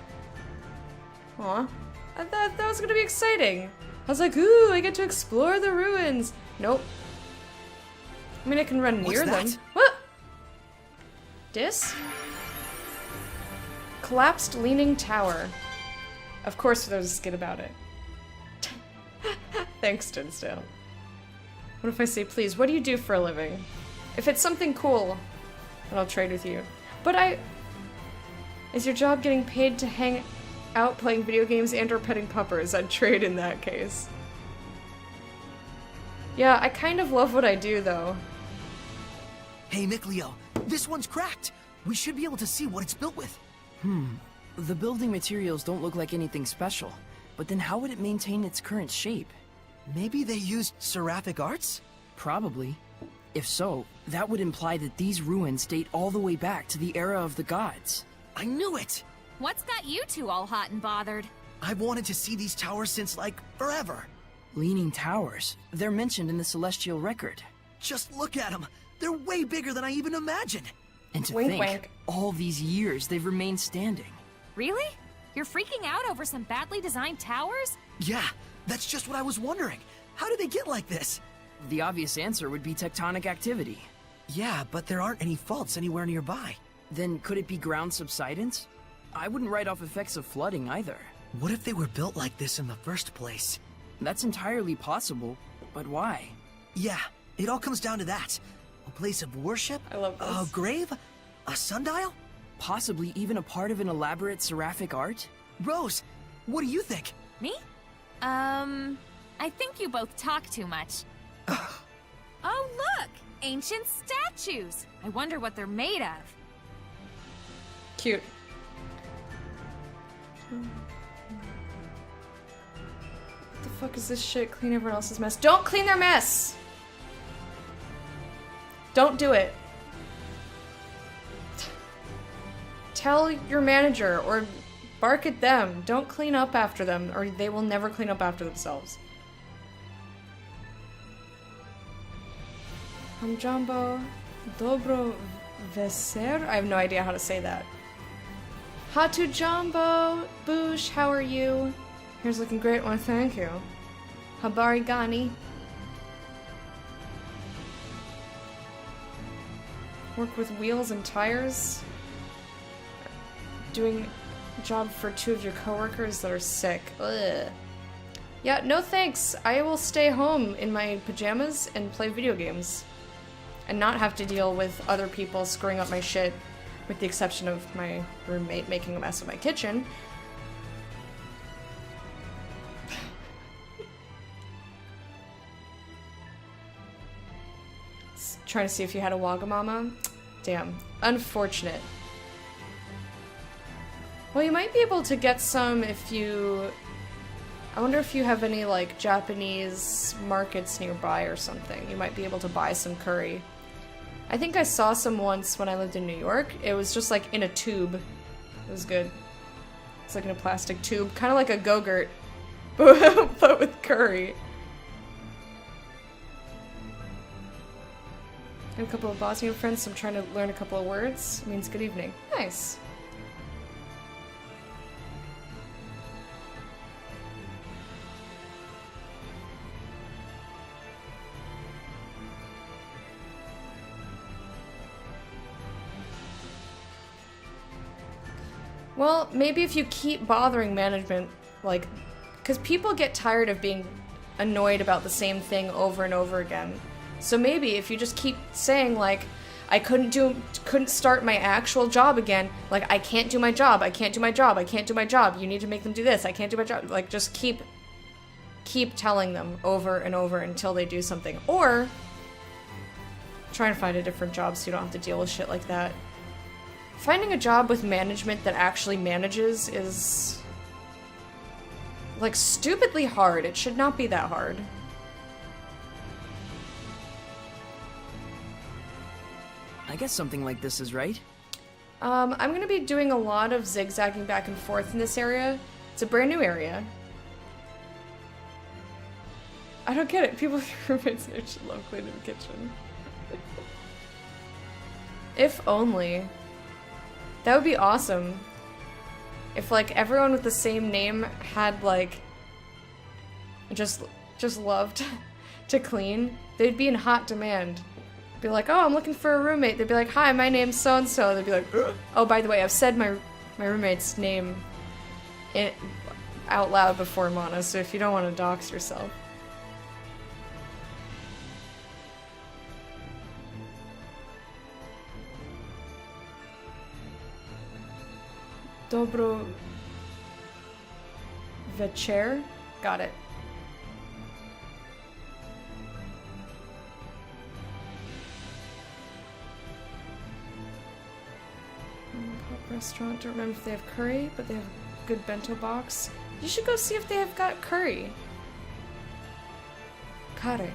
Aw. I thought that was gonna be exciting. I was like, ooh, I get to explore the ruins. Nope. I mean, I can run near them. What? Dis? Collapsed Leaning Tower. Of course there's a skit about it. Thanks, Tinsdale. What if I say, please, what do you do for a living? If it's something cool, then I'll trade with you. But is your job getting paid to hang out playing video games and or petting puppers? I'd trade in that case. Yeah, I kind of love what I do, though. Hey, Nickleo, this one's cracked. We should be able to see what it's built with. The building materials don't look like anything special, but then how would it maintain its current shape? Maybe they used seraphic arts? Probably. If so, that would imply that these ruins date all the way back to the era of the gods. I knew it! What's got you two all hot and bothered? I've wanted to see these towers since, like, forever. Leaning towers. They're mentioned in the Celestial Record. Just look at them. They're way bigger than I even imagined. And to Wink, think, wink. all these years they've remained standing. Really? You're freaking out over some badly designed towers? Yeah, that's just what I was wondering. How did they get like this? The obvious answer would be tectonic activity. Yeah, but there aren't any faults anywhere nearby. Then could it be ground subsidence? I wouldn't write off effects of flooding either. What if they were built like this in the first place? That's entirely possible, but why? Yeah, it all comes down to that. A place of worship? I love A this. grave? A sundial? Possibly even a part of an elaborate seraphic art? Rose, what do you think? Me? I think you both talk too much. Oh, look! Ancient statues! I wonder what they're made of. The fuck is this shit? Clean everyone else's mess. Don't clean their mess! Don't do it. Tell your manager or bark at them. Don't clean up after them or they will never clean up after themselves. Jumbo Dobro Veser? I have no idea how to say that. Hatu Jumbo Boosh, how are you? Here's looking great. Well, thank you. Habari Gani. Work with wheels and tires. Doing a job for 2 of your coworkers that are sick. Ugh. Yeah, no thanks. I will stay home in my pajamas and play video games. And not have to deal with other people screwing up my shit, with the exception of my roommate making a mess of my kitchen. Trying to see if you had a Wagamama. Damn. Unfortunate. Well, you might be able to get some if you... I wonder if you have any, like, Japanese markets nearby or something. You might be able to buy some curry. I think I saw some once when I lived in New York. It was just, like, in a tube. It was good. It's like in a plastic tube. Kind of like a Go-Gurt, but with curry. I have a couple of Bosnian friends, so I'm trying to learn a couple of words. It means good evening. Nice. Well, maybe if you keep bothering management, like, because people get tired of being annoyed about the same thing over and over again. So maybe if you just keep saying, like, I couldn't start my actual job again, like, I can't do my job, I can't do my job, I can't do my job, you need to make them do this, I can't do my job, like, just keep telling them over and over until they do something. Or, try and find a different job so you don't have to deal with shit like that. Finding a job with management that actually manages is, like, stupidly hard. It should not be that hard. I guess something like this is right. I'm gonna be doing a lot of zigzagging back and forth in this area. It's a brand new area. I don't get it. People with roommates should love cleaning the kitchen. If only. That would be awesome. If, like, everyone with the same name had, like, just loved to clean, they'd be in hot demand. Be like, oh, I'm looking for a roommate. They'd be like, hi, my name's so-and-so. They'd be like, ugh. Oh, by the way, I've said my roommate's name out loud before, Mana, so if you don't want to dox yourself. Dobro večer? Got it. Pop restaurant. Don't remember if they have curry, but they have a good bento box. You should go see if they have got curry. Kare.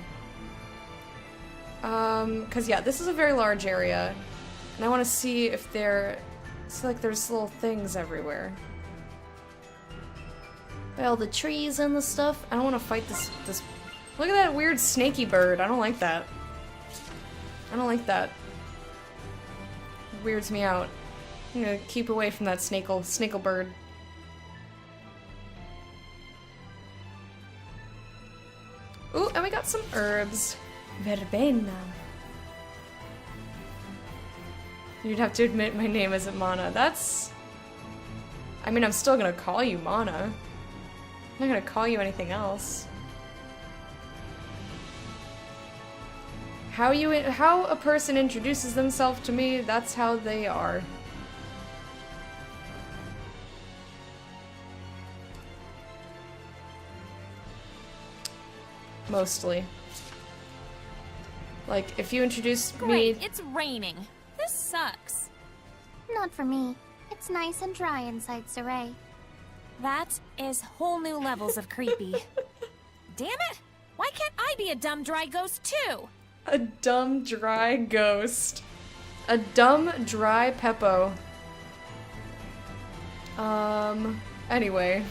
Cause yeah, this is a very large area, and I want to see if they're. It's like there's little things everywhere. Well, the trees and the stuff. I don't want to fight this. Look at that weird snaky bird. I don't like that. I don't like that. It weirds me out. I'm gonna keep away from that snakel bird. Ooh, and we got some herbs. Verbena. You'd have to admit my name isn't Mana. That's... I mean, I'm still gonna call you Mana. I'm not gonna call you anything else. How a person introduces themselves to me, that's how they are. Mostly. Like, if you introduce Great, me... it's raining. This sucks. Not for me. It's nice and dry inside Saray. That is whole new levels of creepy. damn it! Why can't I be a dumb dry ghost too? A dumb, dry ghost. A dumb, dry Peppo. Anyway.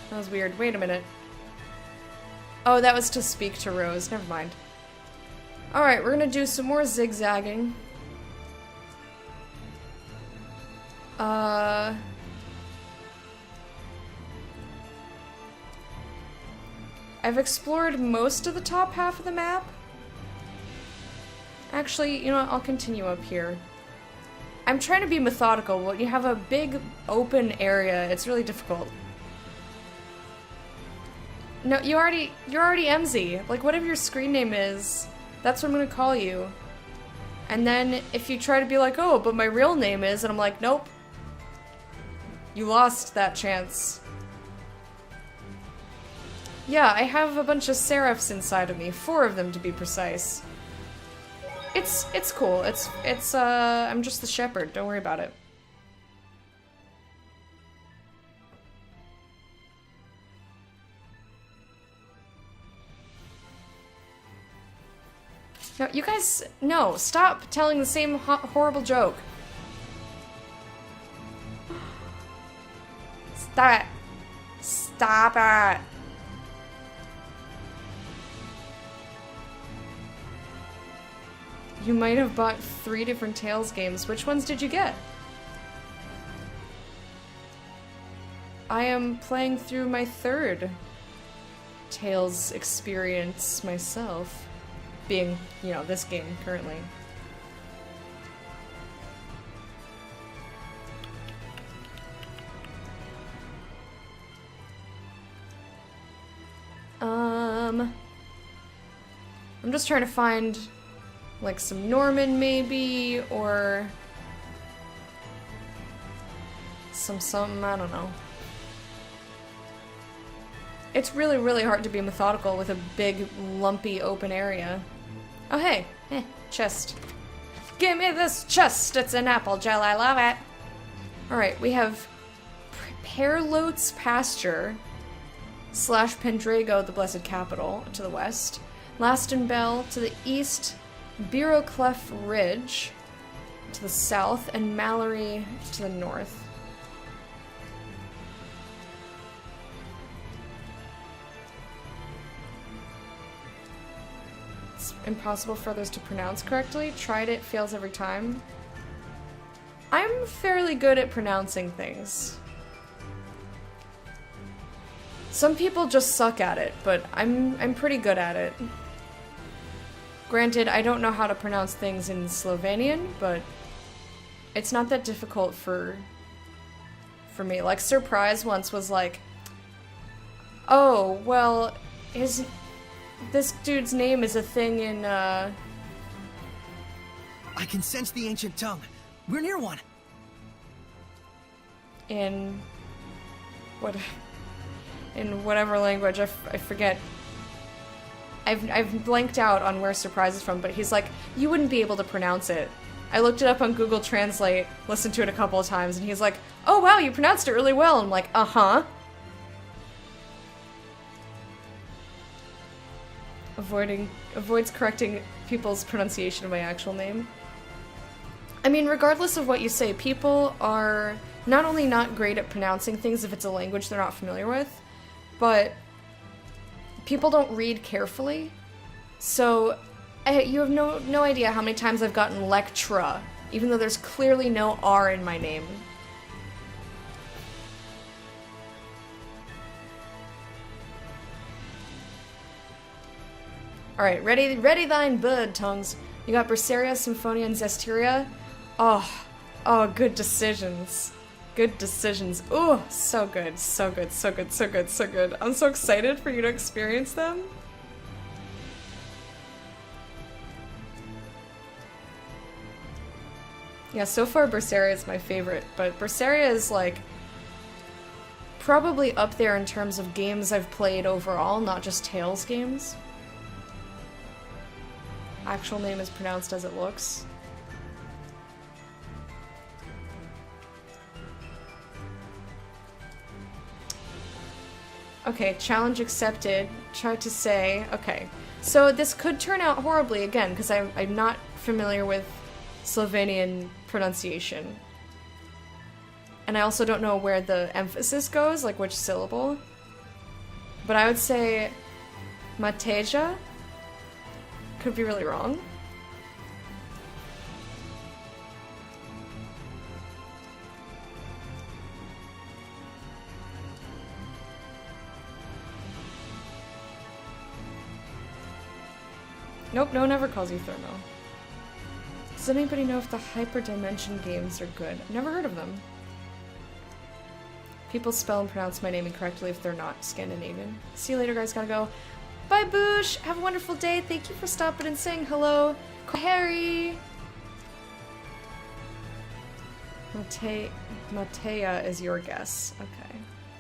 That was weird. Wait a minute. Oh, that was to speak to Rose. Never mind. Alright, we're gonna do some more zigzagging. I've explored most of the top half of the map. Actually, you know what? I'll continue up here. I'm trying to be methodical. When you have a big open area, it's really difficult. No, you're already MZ. Like, whatever your screen name is, that's what I'm gonna call you. And then if you try to be like, oh, but my real name is, and I'm like, nope. You lost that chance. Yeah, I have a bunch of serifs inside of me. 4 of them to be precise. It's cool. I'm just the shepherd. Don't worry about it. No, you guys, no, stop telling the same horrible joke. Stop it. Stop it. You might have bought 3 different Tales games. Which ones did you get? I am playing through my 3rd Tales experience myself. Being, you know, this game currently. I'm just trying to find like some Norman maybe, or something, I don't know. It's really, really hard to be methodical with a big, lumpy, open area. Oh, hey. Chest. Give me this chest! It's an apple gel, I love it! Alright, we have Pearlote's Pasture / Pendrago, the Blessed Capital, to the west. Lastonbell to the east. Biroclef Ridge to the south. And Mallory to the north. Impossible for others to pronounce correctly. Tried it, fails every time. I'm fairly good at pronouncing things. Some people just suck at it, but I'm pretty good at it. Granted, I don't know how to pronounce things in Slovenian, but it's not that difficult for me. Like, Surprise once was like, oh, well, this dude's name is a thing in, I can sense the ancient tongue. We're near one. In whatever language, I forget. I've blanked out on where Surprise is from, but he's like, you wouldn't be able to pronounce it. I looked it up on Google Translate, listened to it a couple of times, and he's like, oh wow, you pronounced it really well. I'm like, uh-huh. Avoids correcting people's pronunciation of my actual name. I mean, regardless of what you say, people are not only not great at pronouncing things if it's a language they're not familiar with, but people don't read carefully. So you have no idea how many times I've gotten Lectra, even though there's clearly no R in my name. Alright, ready thine bird tongues. You got Berseria, Symphonia, and Zestiria. Oh, good decisions. Good decisions. Ooh, so good, so good, so good, so good, so good. I'm so excited for you to experience them. Yeah, so far Berseria is my favorite, but Berseria is like probably up there in terms of games I've played overall, not just Tales games. Actual name is pronounced as it looks. Okay, challenge accepted. try to say... Okay, so this could turn out horribly again, because I'm not familiar with Slovenian pronunciation. And I also don't know where the emphasis goes, like which syllable. But I would say Mateja. Could be really wrong. Nope, no one ever calls you Thermo. Does anybody know if the Hyperdimension games are good? I've never heard of them. People spell and pronounce my name incorrectly if they're not Scandinavian. See you later, guys. Gotta go. Bye, Boosh. Have a wonderful day. Thank you for stopping and saying hello. Harry. Matea is your guess. Okay.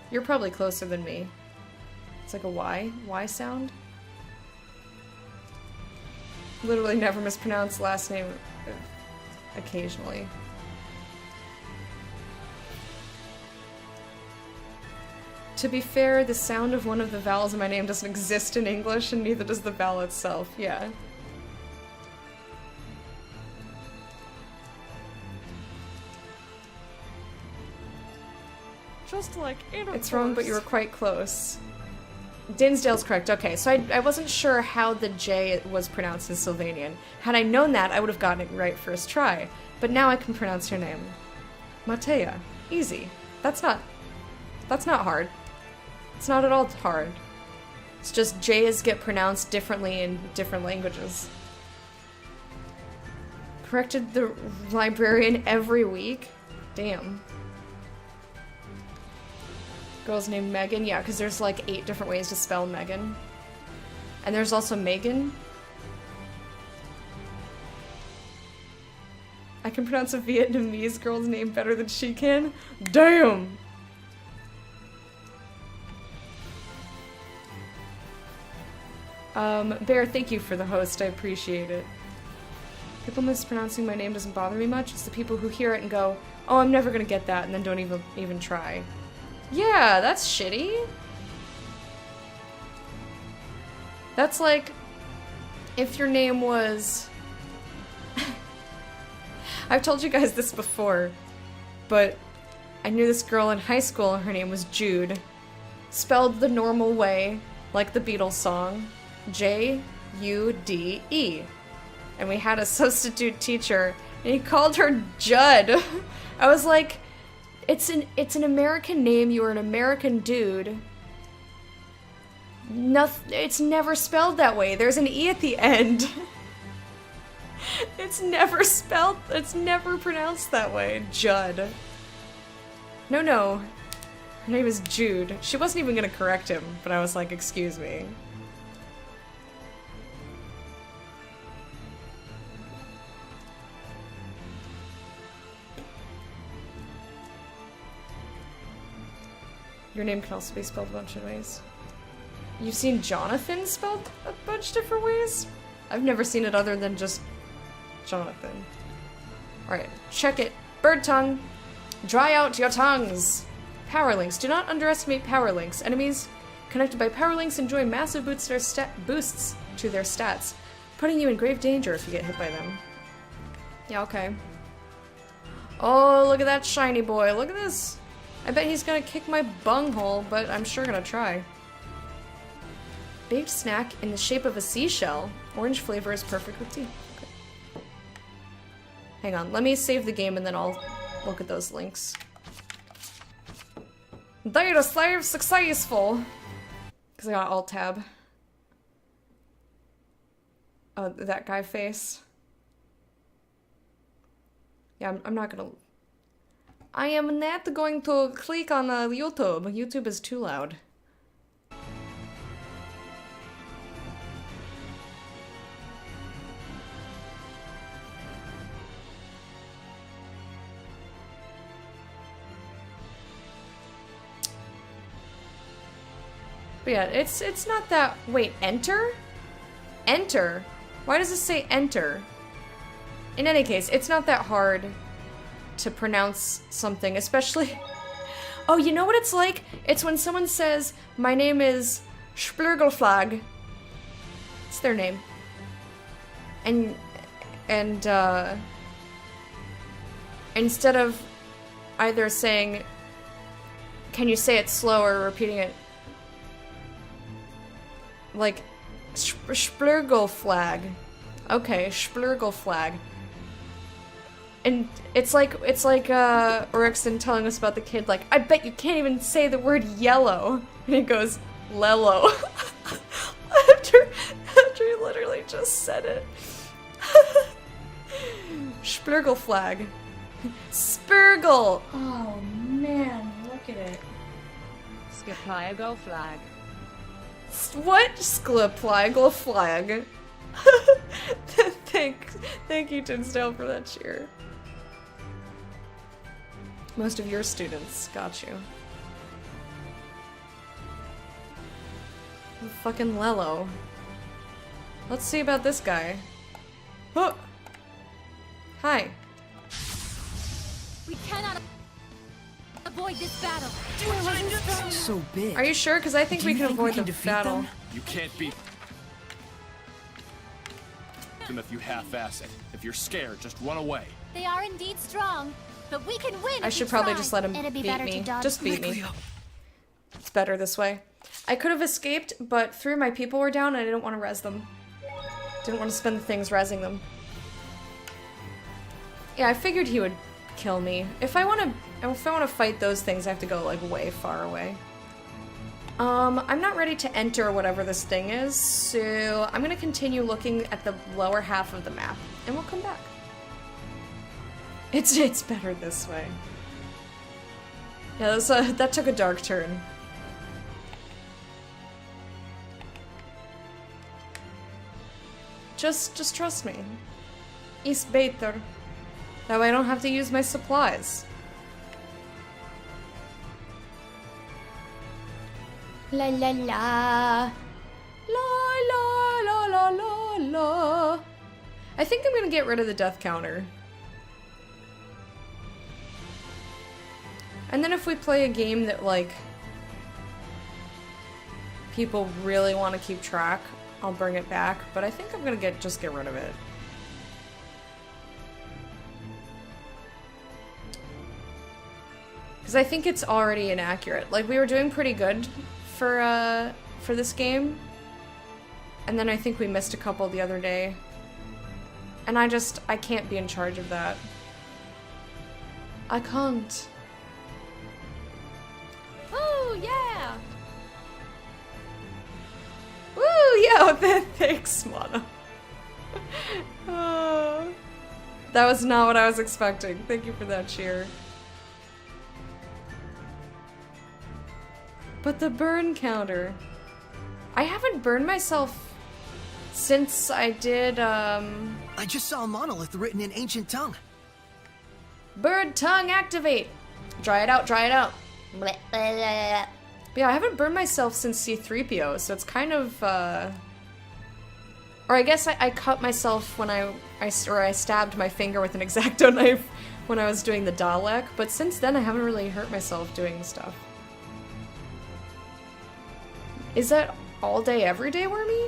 You're probably closer than me. It's like a Y. Y sound. Literally never mispronounce last name occasionally. To be fair, the sound of one of the vowels in my name doesn't exist in English, and neither does the vowel itself. Yeah. Just like intercourse. It's wrong, but you were quite close. Dinsdale's correct. Okay, so I wasn't sure how the J was pronounced in Slovenian. Had I known that, I would have gotten it right first try. But now I can pronounce your name. Matea. Easy. That's not hard. It's not at all hard. It's just J's get pronounced differently in different languages. Corrected the librarian every week? Damn. Girl's named Megan? Yeah, because there's like 8 different ways to spell Megan. And there's also Megan. I can pronounce a Vietnamese girl's name better than she can? Damn! Bear, thank you for the host. I appreciate it. People mispronouncing my name doesn't bother me much. It's the people who hear it and go, oh, I'm never gonna get that, and then don't even try. Yeah, that's shitty. That's like if your name was... I've told you guys this before, but I knew this girl in high school and her name was Jude. Spelled the normal way, like the Beatles song, J-U-D-E. And we had a substitute teacher, and he called her Judd. I was like... It's an American name, you are an American dude. It's never spelled that way. There's an E at the end. It's never pronounced that way. Judd. No. Her name is Jude. She wasn't even gonna correct him, but I was like, excuse me. Your name can also be spelled a bunch of ways. You've seen Jonathan spelled a bunch of different ways? I've never seen it other than just Jonathan. Alright, check it. Bird tongue. Dry out your tongues. Power links. Do not underestimate power links. Enemies connected by power links enjoy massive boosts to their stats, putting you in grave danger if you get hit by them. Yeah, okay. Oh, look at that shiny boy. Look at this. I bet he's gonna kick my bunghole, but I'm sure gonna try. Baked snack in the shape of a seashell. Orange flavor is perfect with tea. Okay. Hang on, let me save the game and then I'll look at those links. Data save successful! Because I got Alt-Tab. Oh, that guy face. Yeah, I'm not gonna... I am not going to click on YouTube. YouTube is too loud. But yeah, it's not that... Wait, enter? Enter? Why does it say enter? In any case, it's not that hard to pronounce something, especially... Oh, you know what it's like? It's when someone says, my name is Splurgelflag. It's their name. And instead of either saying, can you say it slow, or repeating it like Splurgelflag. Okay, Splurgelflag. And it's like Erickson telling us about the kid, like, I bet you can't even say the word yellow. And he goes, Lello. after he literally just said it. Splurgelflag. Spurgle! Oh man, look at it. Skepliago flag. What? Sklepliagle flag. Thank you, Tinsdale, for that cheer. Most of your students got you. Fucking Lello. Let's see about this guy. Oh! Hi. We cannot avoid this battle. So big. Are you sure? Because I think we can avoid the battle. You can't beat them if you half-ass it. If you're scared, just run away. They are indeed strong, but we can win. I should probably just let him It'd be beat better me. to dodge Just beat me. quickly. It's better this way. I could have escaped, but 3 of my people were down and I didn't want to res them. Didn't want to spend the things resing them. Yeah, I figured he would kill me. If I want to fight those things, I have to go like way far away. I'm not ready to enter whatever this thing is, so I'm gonna continue looking at the lower half of the map, and we'll come back. It's better this way. Yeah, that took a dark turn. Just trust me. Ist better. That way I don't have to use my supplies. La la la. La la la la la la. I think I'm gonna get rid of the death counter. And then if we play a game that, like, people really want to keep track, I'll bring it back, but I think I'm gonna just get rid of it. Because I think it's already inaccurate. Like, we were doing pretty good for this game, and then I think we missed a couple the other day. And I can't be in charge of that. I can't. Oh yeah! Woo, yeah, thanks, Mana. That was not what I was expecting. Thank you for that cheer. But the burn counter. I haven't burned myself since I did, I just saw a monolith written in ancient tongue. Bird tongue activate! Dry it out, dry it out. But yeah, I haven't burned myself since C-3PO, so it's kind of, or I guess I cut myself when I stabbed my finger with an X-Acto knife when I was doing the Dalek, but since then I haven't really hurt myself doing stuff. Is that all day, every day, Wormy?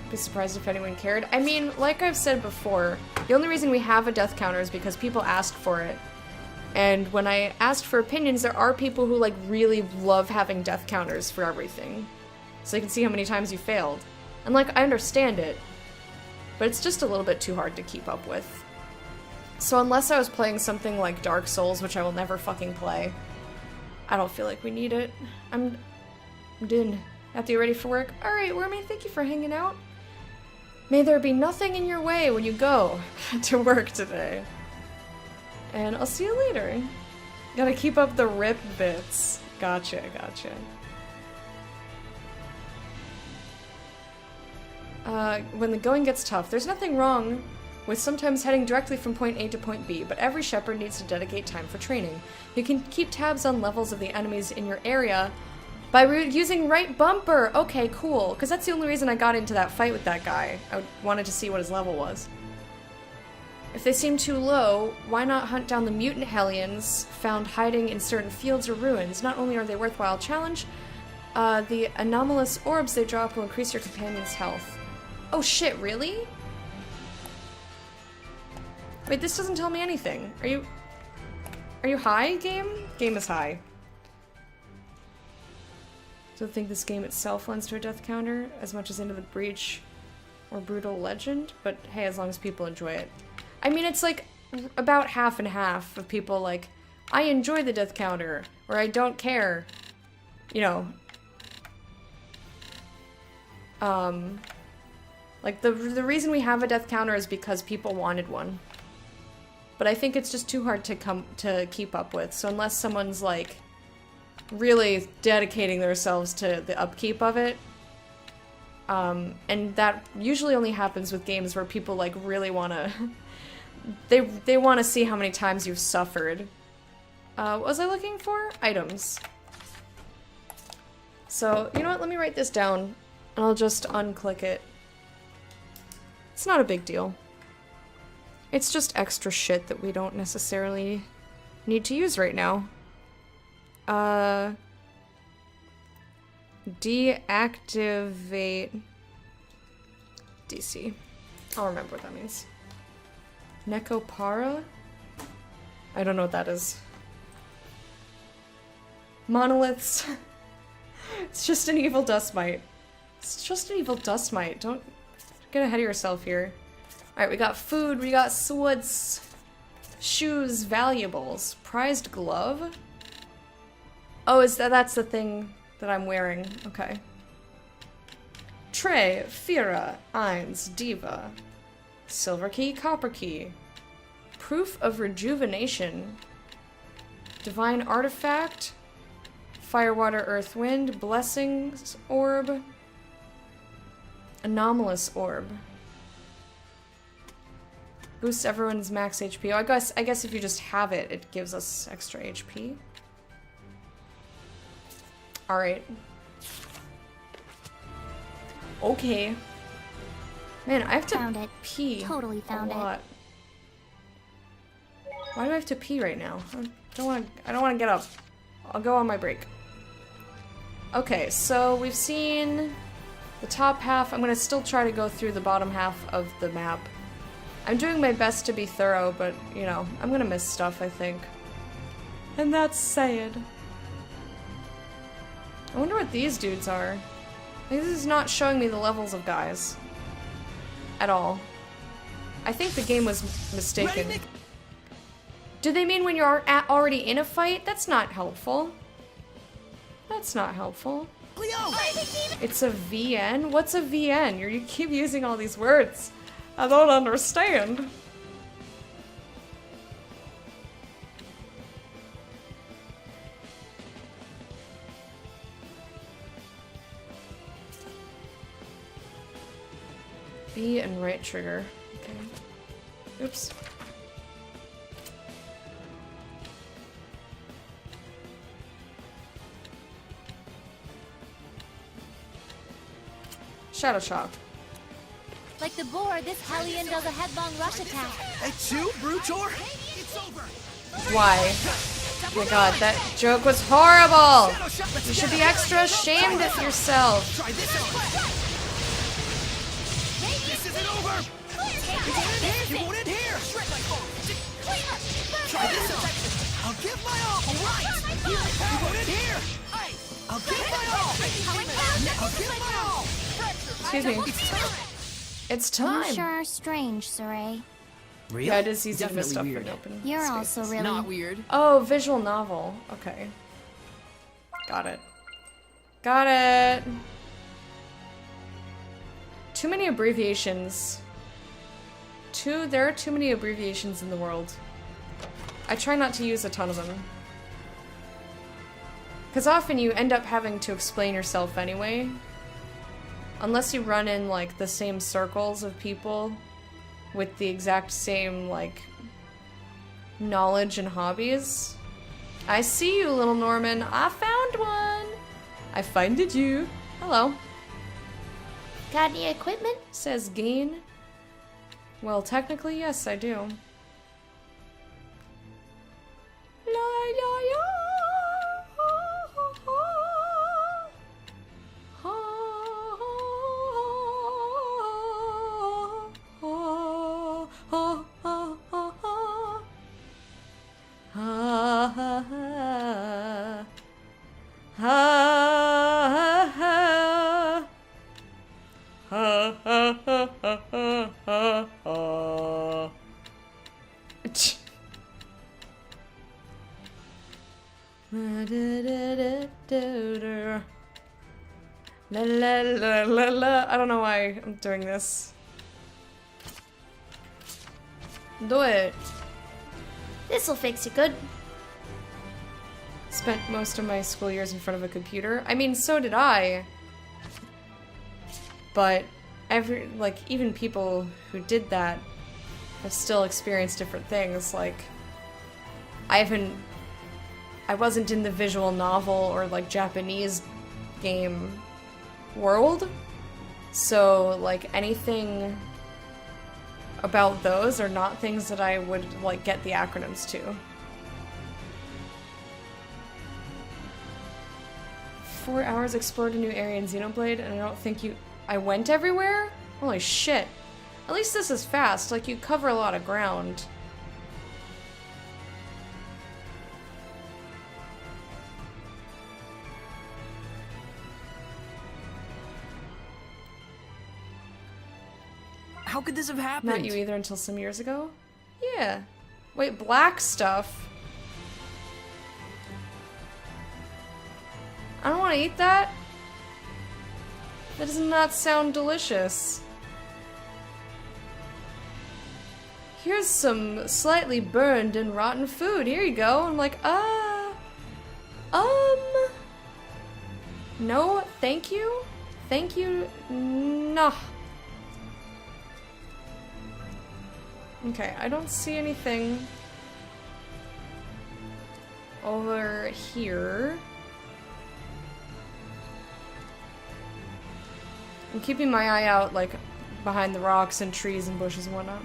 Be surprised if anyone cared. I mean, like I've said before, the only reason we have a death counter is because people asked for it. And when I asked for opinions, there are people who, like, really love having death counters for everything. So you can see how many times you failed. And, like, I understand it, but it's just a little bit too hard to keep up with. So unless I was playing something like Dark Souls, which I will never fucking play, I don't feel like we need it. I'm done. After you're ready for work? Alright, Wormy, thank you for hanging out. May there be nothing in your way when you go to work today. And I'll see you later. Gotta keep up the rip bits. Gotcha, gotcha. When the going gets tough, there's nothing wrong with sometimes heading directly from point A to point B, but every shepherd needs to dedicate time for training. You can keep tabs on levels of the enemies in your area by using right bumper. Okay, cool. Because that's the only reason I got into that fight with that guy. I wanted to see what his level was. If they seem too low, why not hunt down the mutant Hellions found hiding in certain fields or ruins? Not only are they a worthwhile challenge, the anomalous orbs they drop will increase your companion's health. Oh shit, really? Wait, this doesn't tell me anything. Are you high, game? Game is high. Don't think this game itself lends to a death counter as much as Into the Breach or Brutal Legend, but hey, as long as people enjoy it. I mean, it's like about half and half of people like, I enjoy the death counter, or I don't care. You know. Like, the reason we have a death counter is because people wanted one. But I think it's just too hard to keep up with, so unless someone's, like, really dedicating themselves to the upkeep of it, and that usually only happens with games where people, like, really wanna... they wanna see how many times you've suffered. What was I looking for? Items. So, you know what? Let me write this down, and I'll just unclick it. It's not a big deal. It's just extra shit that we don't necessarily need to use right now. Deactivate DC. I'll remember what that means. Necopara? I don't know what that is. Monoliths. It's just an evil dust mite. It's just an evil dust mite. Don't get ahead of yourself here. Alright, we got food, we got swords, shoes, valuables, prized glove. Oh, that's the thing that I'm wearing. Okay. Tray, Fira, Eins, Diva. Silver key, copper key. Proof of rejuvenation. Divine artifact. Fire, water, earth, wind. Blessings orb. Anomalous orb. Boosts everyone's max HP. Oh, I guess if you just have it, it gives us extra HP. Alright. Okay. Man, I have to pee Totally found a lot. Why do I have to pee right now? I don't wanna get up. I'll go on my break. Okay, so we've seen the top half. I'm gonna still try to go through the bottom half of the map. I'm doing my best to be thorough, but, you know, I'm gonna miss stuff, I think. And that's sad. I wonder what these dudes are. Like, this is not showing me the levels of guys. At all. I think the game was mistaken. Do they mean when you're already in a fight? That's not helpful. That's not helpful. It's a VN? What's a VN? You keep using all these words. I don't understand. B and right trigger. Okay. Oops. Shadow Shot. Like the boar, this Hellion does a headlong rush attack. At you, Brutor? It's over. Why? Oh my god, that joke was horrible! You should be extra ashamed of yourself. Try this on. This isn't over. You won't end here. Try this on. I'll give my all. All right. You won't end here. I'll give my all. I'll give my all. Excuse me. It's time. You sure are strange, Saray. Really? Yeah, it is easy to Definitely miss stuff weird. in open You're spaces. also really Not weird. Oh, visual novel. Okay. Got it. Got it. Too many abbreviations. There are too many abbreviations in the world. I try not to use a ton of them. Because often you end up having to explain yourself anyway. Unless you run in, like, the same circles of people with the exact same, like, knowledge and hobbies. I see you, little Norman. I found one. I finded you. Hello. got any equipment? Says Gain. Well, technically, yes, I do. Ha ha ha ha ha ha ha. La la la la la. I don't know why I'm doing this. Do it. This'll fix you good. Spent most of my school years in front of a computer. I mean, so did I. But even people who did that have still experienced different things. Like, I wasn't in the visual novel or like Japanese game world, so like anything about those are not things that I would like get the acronyms to. 4 hours explored a new area in Xenoblade, and I don't think I went everywhere? Holy shit. At least this is fast, like you cover a lot of ground. How could this have happened? Not you either until some years ago? Yeah. Wait, black stuff? I don't want to eat that. That does not sound delicious. Here's some slightly burned and rotten food. Here you go. I'm like, no, thank you. Thank you. No. Okay, I don't see anything over here. I'm keeping my eye out, like, behind the rocks and trees and bushes and whatnot.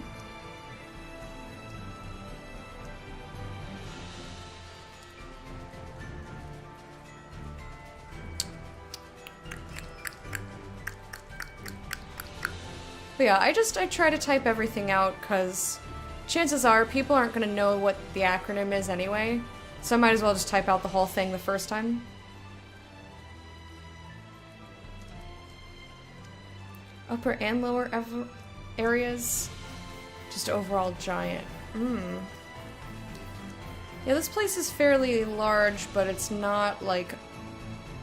But yeah, I try to type everything out because chances are people aren't going to know what the acronym is anyway, so I might as well just type out the whole thing the first time. Upper and lower areas, just overall giant. Yeah, this place is fairly large, but it's not like,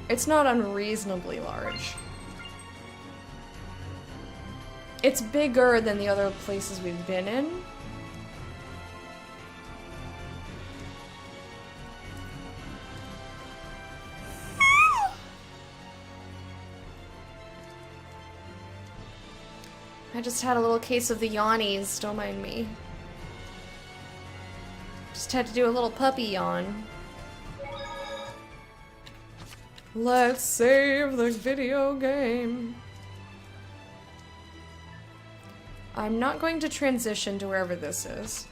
it's not unreasonably large. It's bigger than the other places we've been in. I just had a little case of the yawnies, don't mind me. Just had to do a little puppy yawn. Let's save the video game. I'm not going to transition to wherever this is.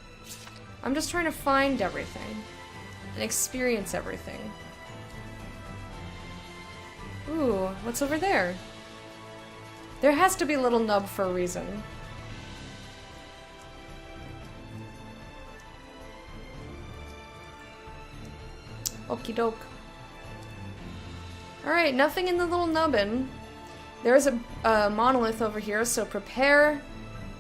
I'm just trying to find everything and experience everything. Ooh, what's over there? There has to be a little nub for a reason. Okie doke. Alright, nothing in the little nubbin. There's a monolith over here, so prepare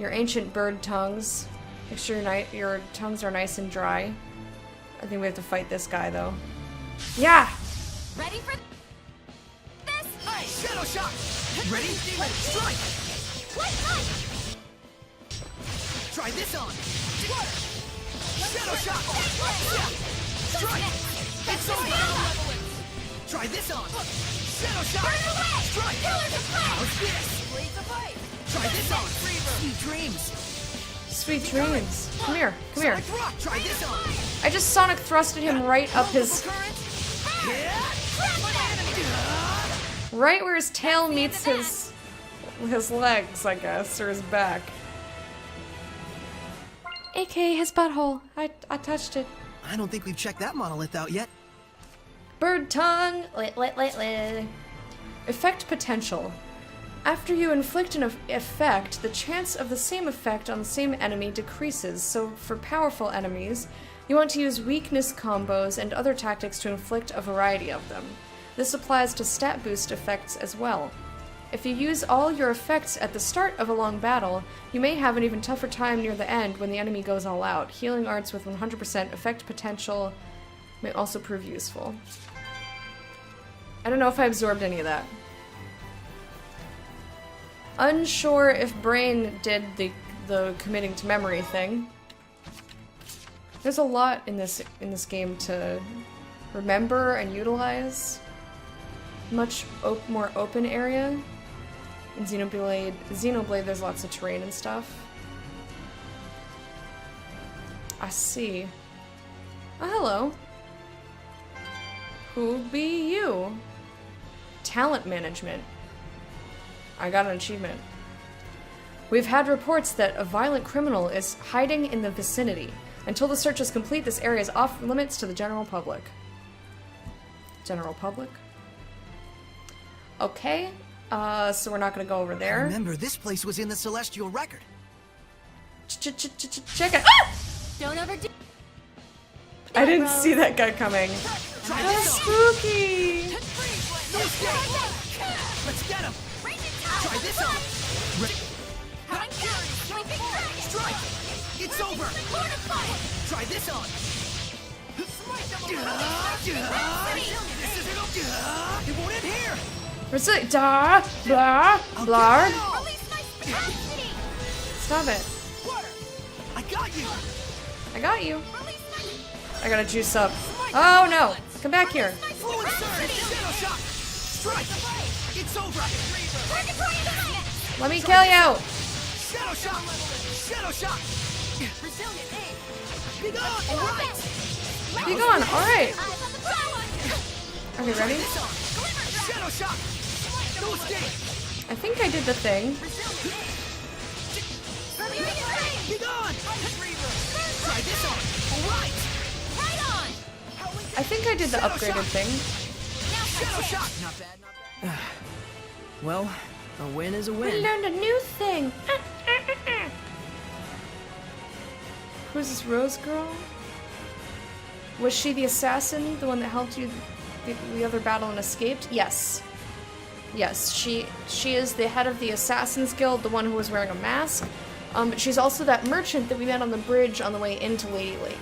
your ancient bird tongues. Make sure your tongues are nice and dry. I think we have to fight this guy, though. Yeah! Ready for this? Hey, Shadow Shot! Ready? Strike! Try this on! Shadow Shot! Strike! It's over! Try this on! Shadow Shot! Strike! How's this? Blades of light! Try this on! Sweet dreams! Sweet dreams. Come here, come here. Try this on! I just sonic thrusted him right up his... Right where his tail meets his legs, I guess, or his back. AKA his butthole. I touched it. I don't think we've checked that monolith out yet. Bird tongue. Effect potential. After you inflict an effect, the chance of the same effect on the same enemy decreases, so for powerful enemies, you want to use weakness combos and other tactics to inflict a variety of them. This applies to stat boost effects as well. If you use all your effects at the start of a long battle, you may have an even tougher time near the end when the enemy goes all out. Healing arts with 100% effect potential may also prove useful. I don't know if I absorbed any of that. Unsure if Brain did the committing to memory thing. There's a lot in this game to remember and utilize. Much more open area. In Xenoblade, there's lots of terrain and stuff. I see. Oh, hello. Who be you? Talent management. I got an achievement. We've had reports that a violent criminal is hiding in the vicinity. Until the search is complete, this area is off limits to the general public. General public? Okay, so we're not gonna go over there. Remember, this place was in the Celestial Record. Check it. Ah! Don't overdo. I didn't see that guy coming. That's spooky. Let's get him. Try this on. Strike. It's over. Try this on. It won't end here. Where's it? Da, blah, blah. Stop it. I got you. I got you. I gotta juice up. Oh no! Come back here. Fluid surge. Shadow shot. Strike. It's over. Let me kill you. Shadow shot. Shadow shot. Resilient aim. Be gone. All right. Be gone. All right. Okay, ready? Shadow shot. No escape. I think I did the thing. Be gone. Try this on. All right. Right on. I think I did the upgraded thing. Shadow shot. Not bad. Well, a win is a We win. learned a new thing. Who's this Rose girl? Was she the assassin, the one that helped you the other battle and escaped? Yes. Yes, she is the head of the Assassin's Guild, the one who was wearing a mask. But she's also that merchant that we met on the bridge on the way into Lady Lake.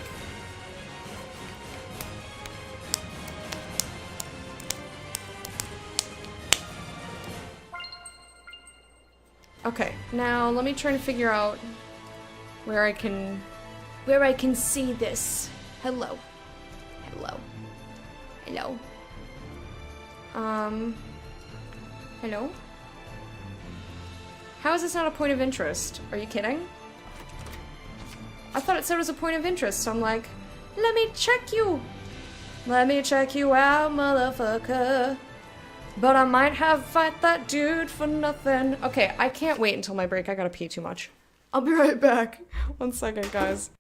Okay, now let me try to figure out where I can see this. Hello. Hello. Hello. Hello? How is this not a point of interest? Are you kidding? I thought it said it was a point of interest, so I'm like, let me check you! Let me check you out, motherfucker. But I might have fight that dude for nothing. Okay, I can't wait until my break. I gotta pee too much. I'll be right back. 1 second, guys.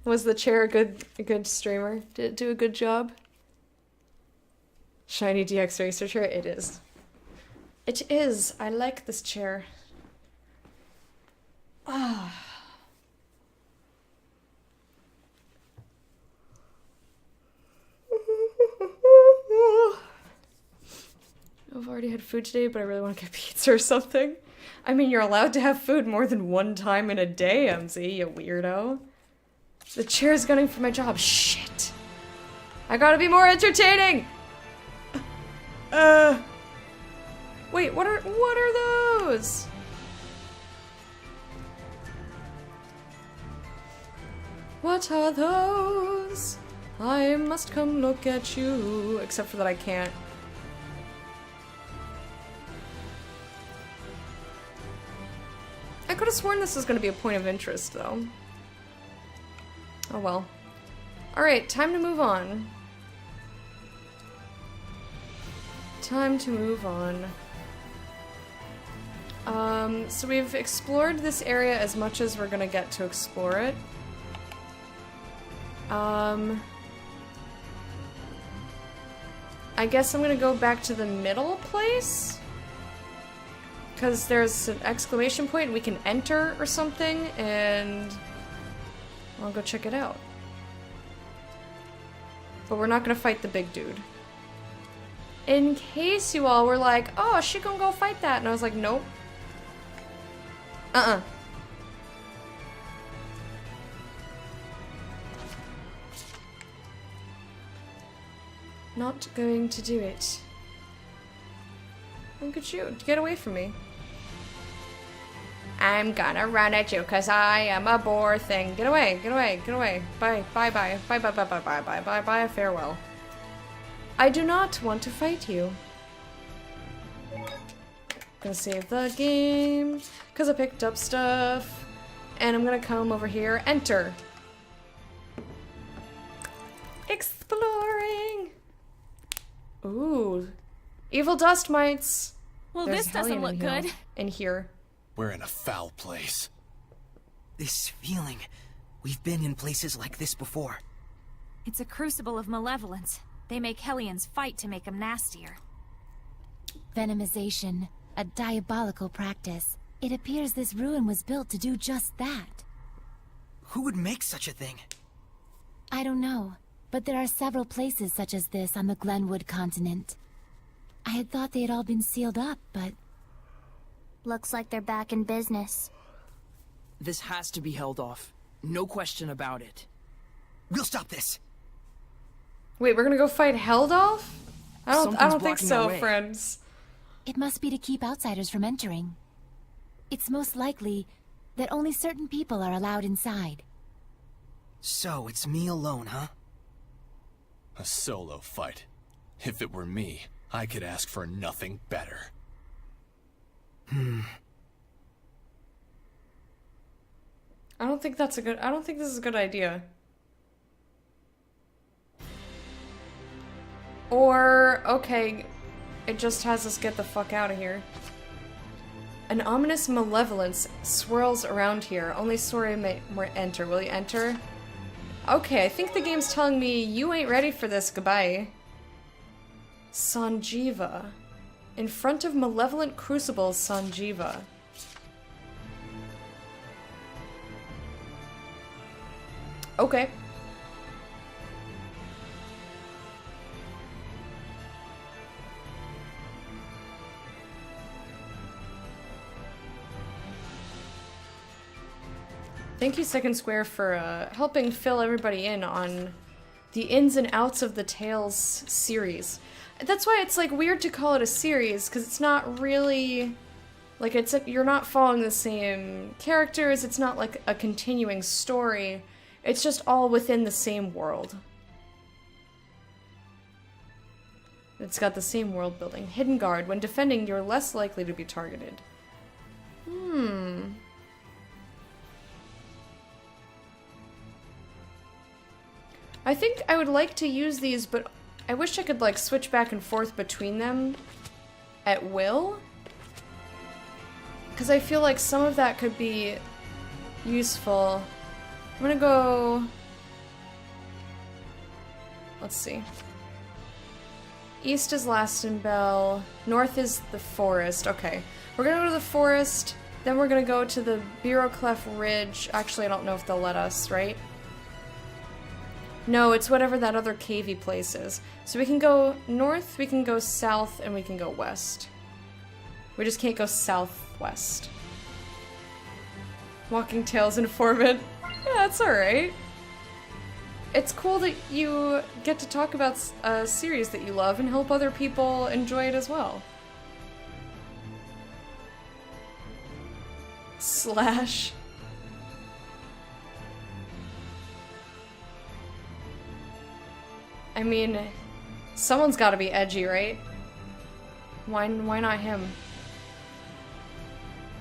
Was the chair a good streamer? Did it do a good job? Shiny DX Racer chair? It is. It is. I like this chair. Ah. I've already had food today, but I really want to get pizza or something. I mean, you're allowed to have food more than one time in a day, MZ, you weirdo. The chair's gunning for my job. Shit. I gotta be more entertaining! Wait, what are those? What are those? I must come look at you. Except for that I can't. I could have sworn this was going to be a point of interest, though. Oh well. Alright, time to move on. Time to move on. So we've explored this area as much as we're gonna get to explore it. I guess I'm gonna go back to the middle place? Because there's an exclamation point and we can enter or something, and I'll go check it out. But we're not gonna fight the big dude. In case you all were like, oh, she gonna go fight that, and I was like, nope. Not going to do it. Look at you. Get away from me. I'm gonna run at you because I am a boar thing. Get away, get away, get away. Bye, bye, bye, bye, bye, bye, bye, bye, bye, bye, bye, farewell. I do not want to fight you. Gonna save the game because I picked up stuff. And I'm gonna come over here. Enter. Exploring. Ooh. Evil dust mites. Well, There's this doesn't look good. In here. We're in a foul place. This feeling. We've been in places like this before. It's a crucible of malevolence. They make Hellions fight to make them nastier. Venomization, a diabolical practice. It appears this ruin was built to do just that. Who would make such a thing? I don't know, but there are several places such as this on the Glenwood continent. I had thought they had all been sealed up, but... Looks like they're back in business. This has to be held off. No question about it. We'll stop this. Wait, we're gonna go fight Heldolf? I don't think blocking so, our way. friends. It must be to keep outsiders from entering. It's most likely that only certain people are allowed inside. So, it's me alone, huh? A solo fight. If it were me, I could ask for nothing better. I don't think this is a good idea. Or, okay, it just has us get the fuck out of here. An ominous malevolence swirls around here. Only Sori may enter. Will you enter? Okay, I think the game's telling me you ain't ready for this. Goodbye. Sanjiva. In front of malevolent crucibles, Sanjiva. Okay. Thank you, Second Square, for helping fill everybody in on the ins and outs of the Tales series. That's why it's like weird to call it a series, because it's not really like you're not following the same characters. It's not like a continuing story. It's just all within the same world. It's got the same world building. Hidden Guard. When defending, you're less likely to be targeted. I think I would like to use these, but I wish I could, like, switch back and forth between them at will. Because I feel like some of that could be useful. I'm gonna go... Let's see. East is Lastenbell. North is the forest. Okay. We're gonna go to the forest. Then we're gonna go to the Bureauclef Ridge. Actually, I don't know if they'll let us, right? No, it's whatever that other cavey place is. So we can go north, we can go south, and we can go west. We just can't go south southwest. Walking Tales informant. Yeah, that's alright. It's cool that you get to talk about a series that you love and help other people enjoy it as well. Slash. I mean, someone's gotta be edgy, right? Why not him?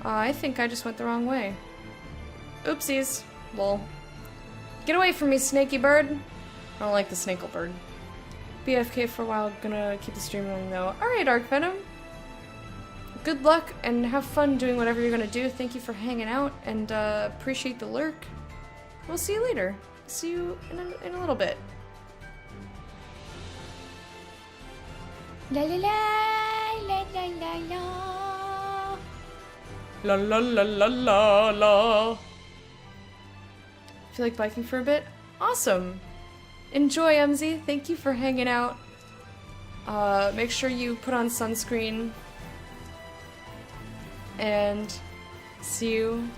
I think I just went the wrong way. Oopsies. Lol. Get away from me, snaky bird! I don't like the snakel bird. BFK for a while, gonna keep the stream going though. Alright, Arc Venom. Good luck and have fun doing whatever you're gonna do. Thank you for hanging out and appreciate the lurk. We'll see you later. See you in a little bit. La la la la la la la. La la la la la la. Feel like biking for a bit? Awesome! Enjoy, MZ. Thank you for hanging out. Make sure you put on sunscreen. And see you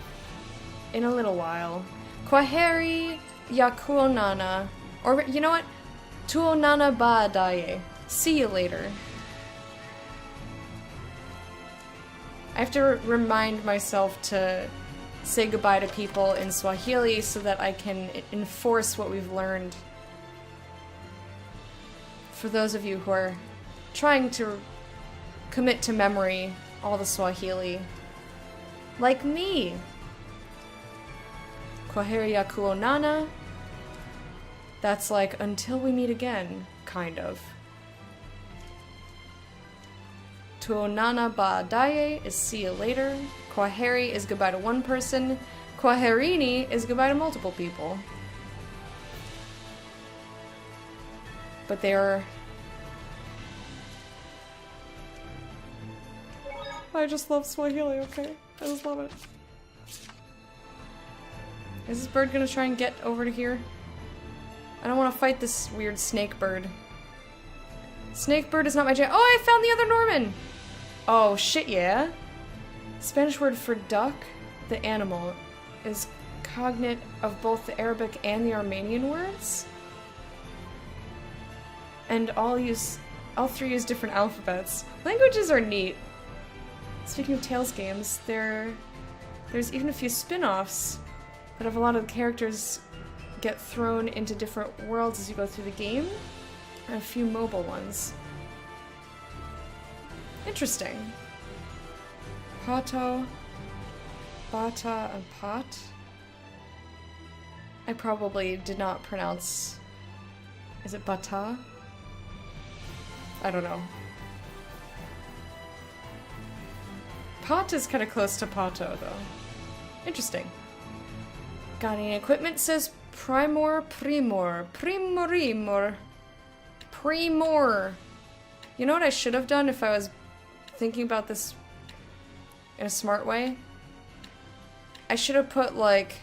in a little while. Kwaheri yakuonana. Or, you know what? Tuonana ba daye. See you later. I have to remind myself to say goodbye to people in Swahili so that I can enforce what we've learned. For those of you who are trying to commit to memory all the Swahili, like me. Kwaheri ya kuonana. That's like, until we meet again, kind of. Tuonana ba daye is see you later. Kwaheri is goodbye to one person. Kwaherini is goodbye to multiple people. But they are... I just love Swahili, okay? I just love it. Is this bird gonna try and get over to here? I don't want to fight this weird snake bird. Snake bird is not my jam. Oh, I found the other Norman! Oh, shit, yeah? Spanish word for duck, the animal, is cognate of both the Arabic and the Armenian words? And all three use different alphabets. Languages are neat. Speaking of Tales games, there's even a few spin-offs that have a lot of the characters get thrown into different worlds as you go through the game, and a few mobile ones. Interesting. Pato, Bata, and Pot. I probably did not pronounce... Is it Bata? I don't know. Pot is kind of close to Pato, though. Interesting. Got any equipment? Says Primor. You know what I should have done if I was thinking about this in a smart way? I should have put, like,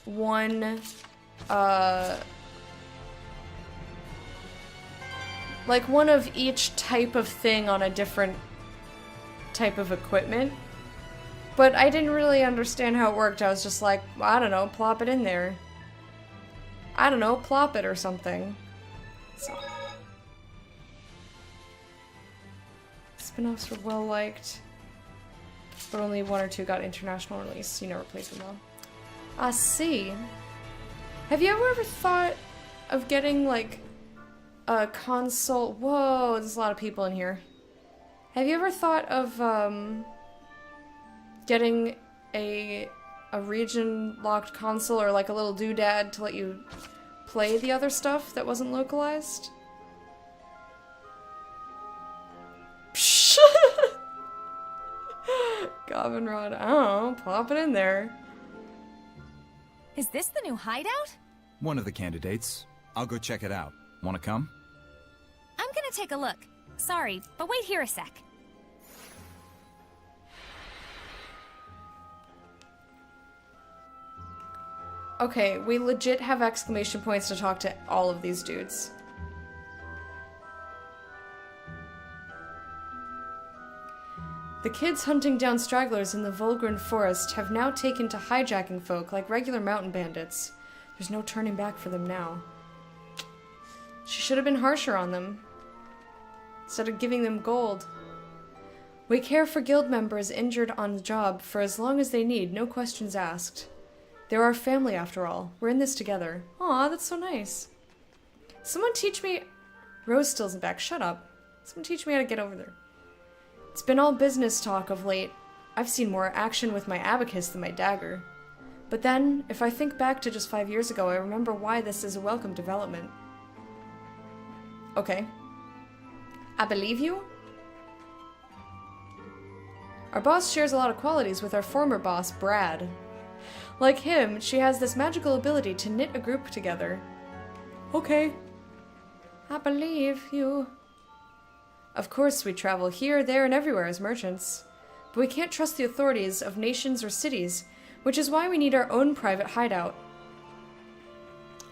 one, like one of each type of thing on a different type of equipment. But I didn't really understand how it worked. I was just like, I don't know, plop it in there. I don't know, plop it or something. So. Spin-offs were well liked, but only one or two got international release. You never played them all. I see. Have you ever thought of getting like a console? Whoa, there's a lot of people in here. Have you ever thought of getting a region-locked console or like a little doodad to let you play the other stuff that wasn't localized? Psh! Goblin-Rod, I don't know, plop it in there. Is this the new hideout? One of the candidates. I'll go check it out. Wanna come? I'm gonna take a look. Sorry, but wait here a sec. Okay, we legit have exclamation points to talk to all of these dudes. The kids hunting down stragglers in the Volgren forest have now taken to hijacking folk like regular mountain bandits. There's no turning back for them now. She should have been harsher on them, instead of giving them gold. We care for guild members injured on the job for as long as they need, no questions asked. They're our family after all. We're in this together. Aw, that's so nice. Someone teach me... Rose still isn't back. Shut up. Someone teach me how to get over there. It's been all business talk of late. I've seen more action with my abacus than my dagger. But then, if I think back to just 5 years ago, I remember why this is a welcome development. Okay. I believe you? Our boss shares a lot of qualities with our former boss, Brad. Like him, she has this magical ability to knit a group together. Okay. I believe you. Of course, we travel here, there, and everywhere as merchants. But we can't trust the authorities of nations or cities, which is why we need our own private hideout.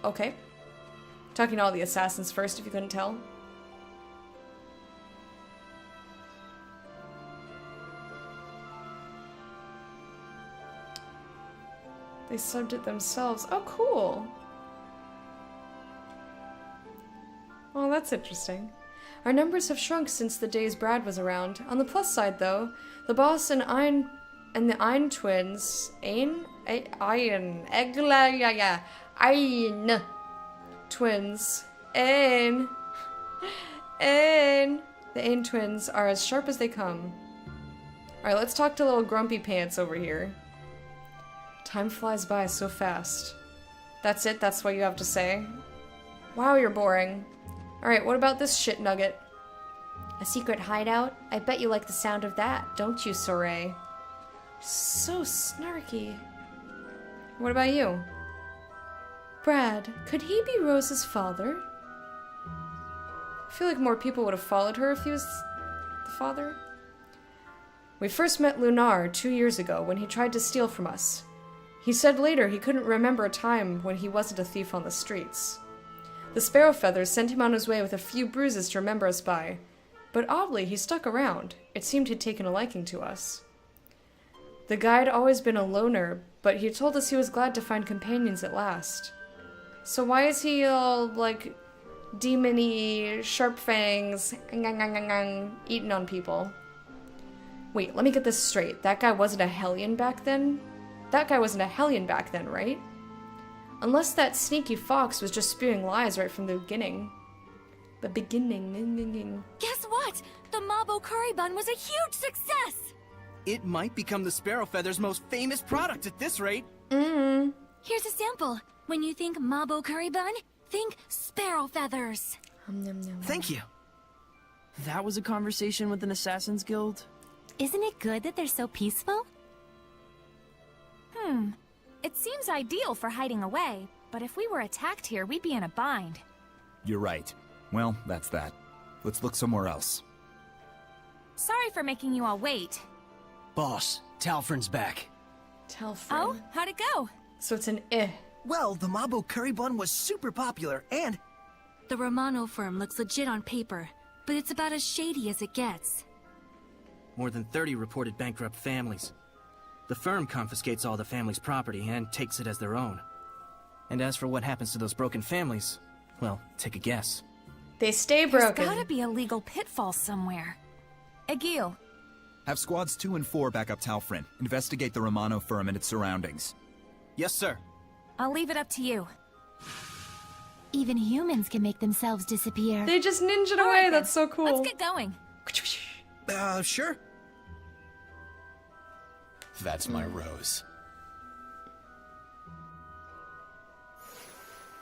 Okay. Talking to all the assassins first, if you couldn't tell. They subbed it themselves. Oh, cool. Oh, that's interesting. Our numbers have shrunk since the days Brad was around. On the plus side, though, the boss and the Ein twins, the Ein twins are as sharp as they come. Alright, let's talk to little Grumpy Pants over here. Time flies by so fast. That's it? That's what you have to say? Wow, you're boring. Alright, what about this shit nugget? A secret hideout? I bet you like the sound of that, don't you, Soray? So snarky. What about you? Brad, could he be Rose's father? I feel like more people would have followed her if he was the father. We first met Lunar 2 years ago when he tried to steal from us. He said later he couldn't remember a time when he wasn't a thief on the streets. The Sparrow Feathers sent him on his way with a few bruises to remember us by, but oddly he stuck around. It seemed he'd taken a liking to us. The guide had always been a loner, but he told us he was glad to find companions at last. So why is he all, like, demon-y, sharp fangs, eating on people? Wait, let me get this straight. That guy wasn't a Hellion back then? That guy wasn't a Hellion back then, right? Unless that sneaky fox was just spewing lies right from the beginning. The beginning. Guess what? The Mabo curry bun was a huge success! It might become the Sparrow Feather's most famous product at this rate. Here's a sample. When you think Mabo curry bun, think Sparrow Feathers. Thank you. That was a conversation with an Assassin's Guild? Isn't it good that they're so peaceful? It seems ideal for hiding away, but if we were attacked here, we'd be in a bind. You're right. Well, that's that. Let's look somewhere else. Sorry for making you all wait. Boss, Talfrin's back. Talfrin. Oh, how'd it go? So it's an eh. Well, the Mabo curry bun was super popular, and... The Romano firm looks legit on paper, but it's about as shady as it gets. More than 30 reported bankrupt families. The firm confiscates all the family's property and takes it as their own. And as for what happens to those broken families, well, take a guess. They stay broken. There's gotta be a legal pitfall somewhere. Egil. Have squads 2 and 4 back up Talfrin. Investigate the Romano firm and its surroundings. Yes, sir. I'll leave it up to you. Even humans can make themselves disappear. They just ninja'd All away. right, then. That's so cool. Let's get going. Sure. That's my Rose.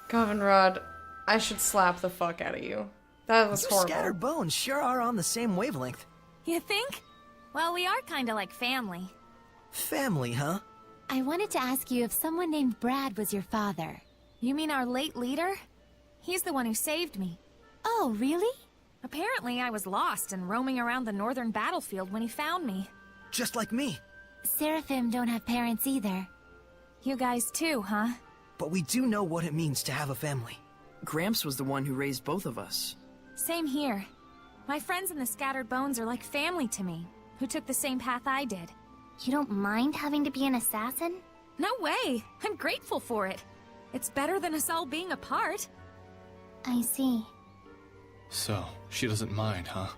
Govinrod, I should slap the fuck out of you. That was You horrible. scattered bones sure are on the same wavelength. You think? Well, we are kinda like family. Family, huh? I wanted to ask you if someone named Brad was your father. You mean our late leader? He's the one who saved me. Oh, really? Apparently, I was lost and roaming around the northern battlefield when he found me. Just like me. Seraphim don't have parents either. You guys too, huh? But we do know what it means to have a family. Gramps was the one who raised both of us. Same here. My friends in the Scattered Bones are like family to me. who took the same path I did. You don't mind having to be an assassin? No way! I'm grateful for it. It's better than us all being apart. I see. So, she doesn't mind, huh?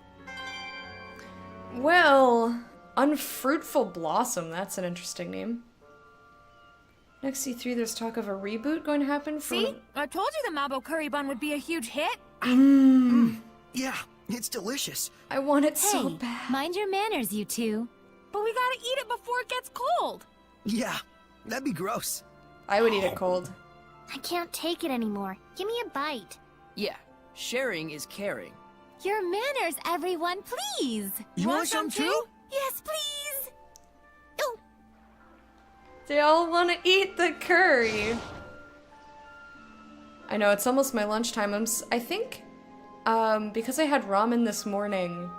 Well, Unfruitful Blossom, that's an interesting name. Next E3, there's talk of a reboot going to happen for... See? I told you the Mabo curry bun would be a huge hit. Yeah, it's delicious. I want it so Hey, bad. mind your manners, you two. But we gotta eat it before it gets cold. Yeah, that'd be gross. I would eat it cold. I can't take it anymore. Give me a bite. Yeah, sharing is caring. Your manners, everyone, please. You want some too? Yes, please. Oh, They all want to eat the curry. I know, it's almost my lunchtime. I think, because I had ramen this morning,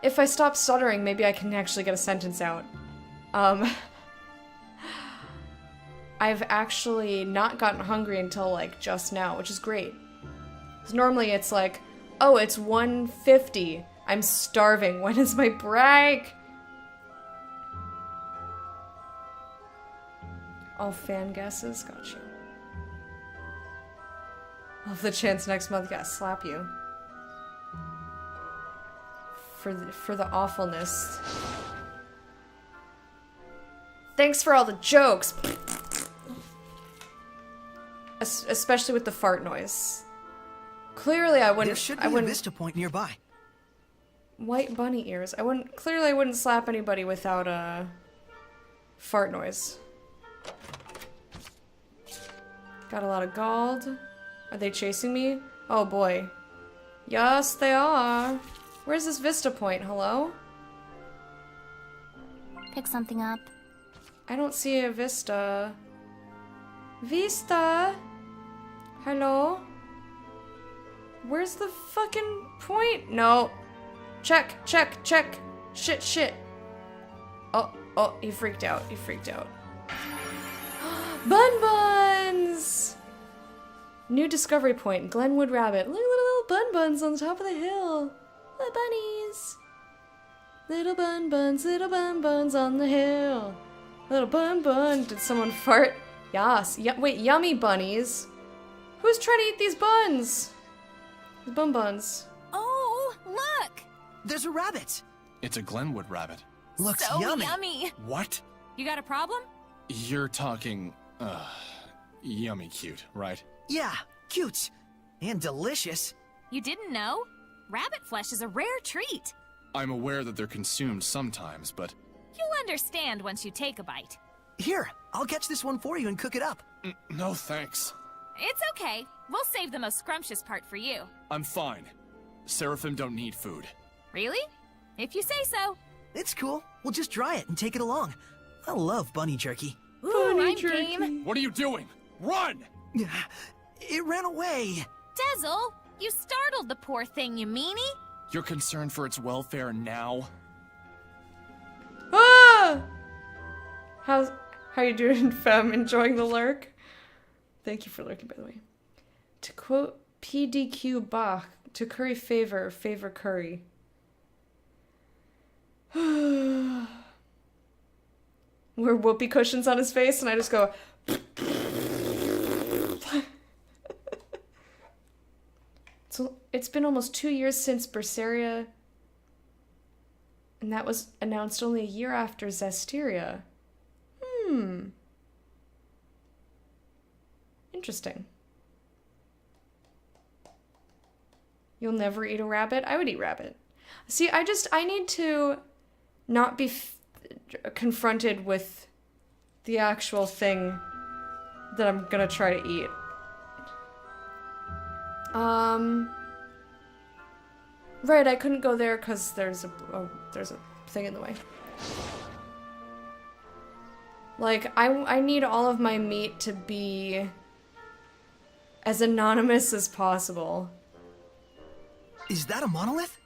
if I stop stuttering, maybe I can actually get a sentence out. I've actually not gotten hungry until, like, just now, which is great. 'Cause normally it's like, oh, it's 1:50. I'm starving. When is my break? All fan guesses? Got you. I'll have the chance next month, yeah, slap you. For the awfulness. Thanks for all the jokes! Especially with the fart noise. Clearly I wouldn't- There should be a Vista Point nearby. White bunny ears. Clearly I wouldn't slap anybody without a fart noise. Got a lot of gold. Are they chasing me? Oh boy. Yes, they are. Where's this Vista Point? Hello? Pick something up. I don't see a Vista. Vista? Hello? Where's the fucking point? No. Check, check, check. Shit, shit. Oh, he freaked out. He freaked out. Bun Buns! New discovery point, Glenwood Rabbit. Look at the little bun buns on the top of the hill. Little bunnies. Little bun buns on the hill. Little bun bun. Did someone fart? Yas. Wait, yummy bunnies. Who's trying to eat these buns? The bun buns. Oh, look! There's a rabbit. It's a Glenwood rabbit. Looks So yummy. yummy. What? You got a problem? You're talking, yummy cute, right? Yeah, cute. And delicious. You didn't know? Rabbit flesh is a rare treat. I'm aware that they're consumed sometimes, but... You'll understand once you take a bite. Here, I'll catch this one for you and cook it up. No thanks. It's okay. We'll save the most scrumptious part for you. I'm fine. Seraphim don't need food. Really? If you say so. It's cool. We'll just dry it and take it along. I love bunny jerky. Ooh, I'm game. What are you doing? Run! It ran away. Dezel, you startled the poor thing, you meanie. You're concerned for its welfare now? Ah! How you doing, fam? Enjoying the lurk? Thank you for lurking, by the way. To quote PDQ Bach, to curry favor, favor curry. We're whoopee cushions on his face, and I just go. So it's been almost 2 years since Berseria, and that was announced only a year after Zestiria. Interesting. You'll never eat a rabbit? I would eat rabbit. See, I need to not be confronted with the actual thing that I'm gonna try to eat. Right, I couldn't go there because there's a thing in the way. Like, I need all of my meat to be as anonymous as possible. Is that a monolith?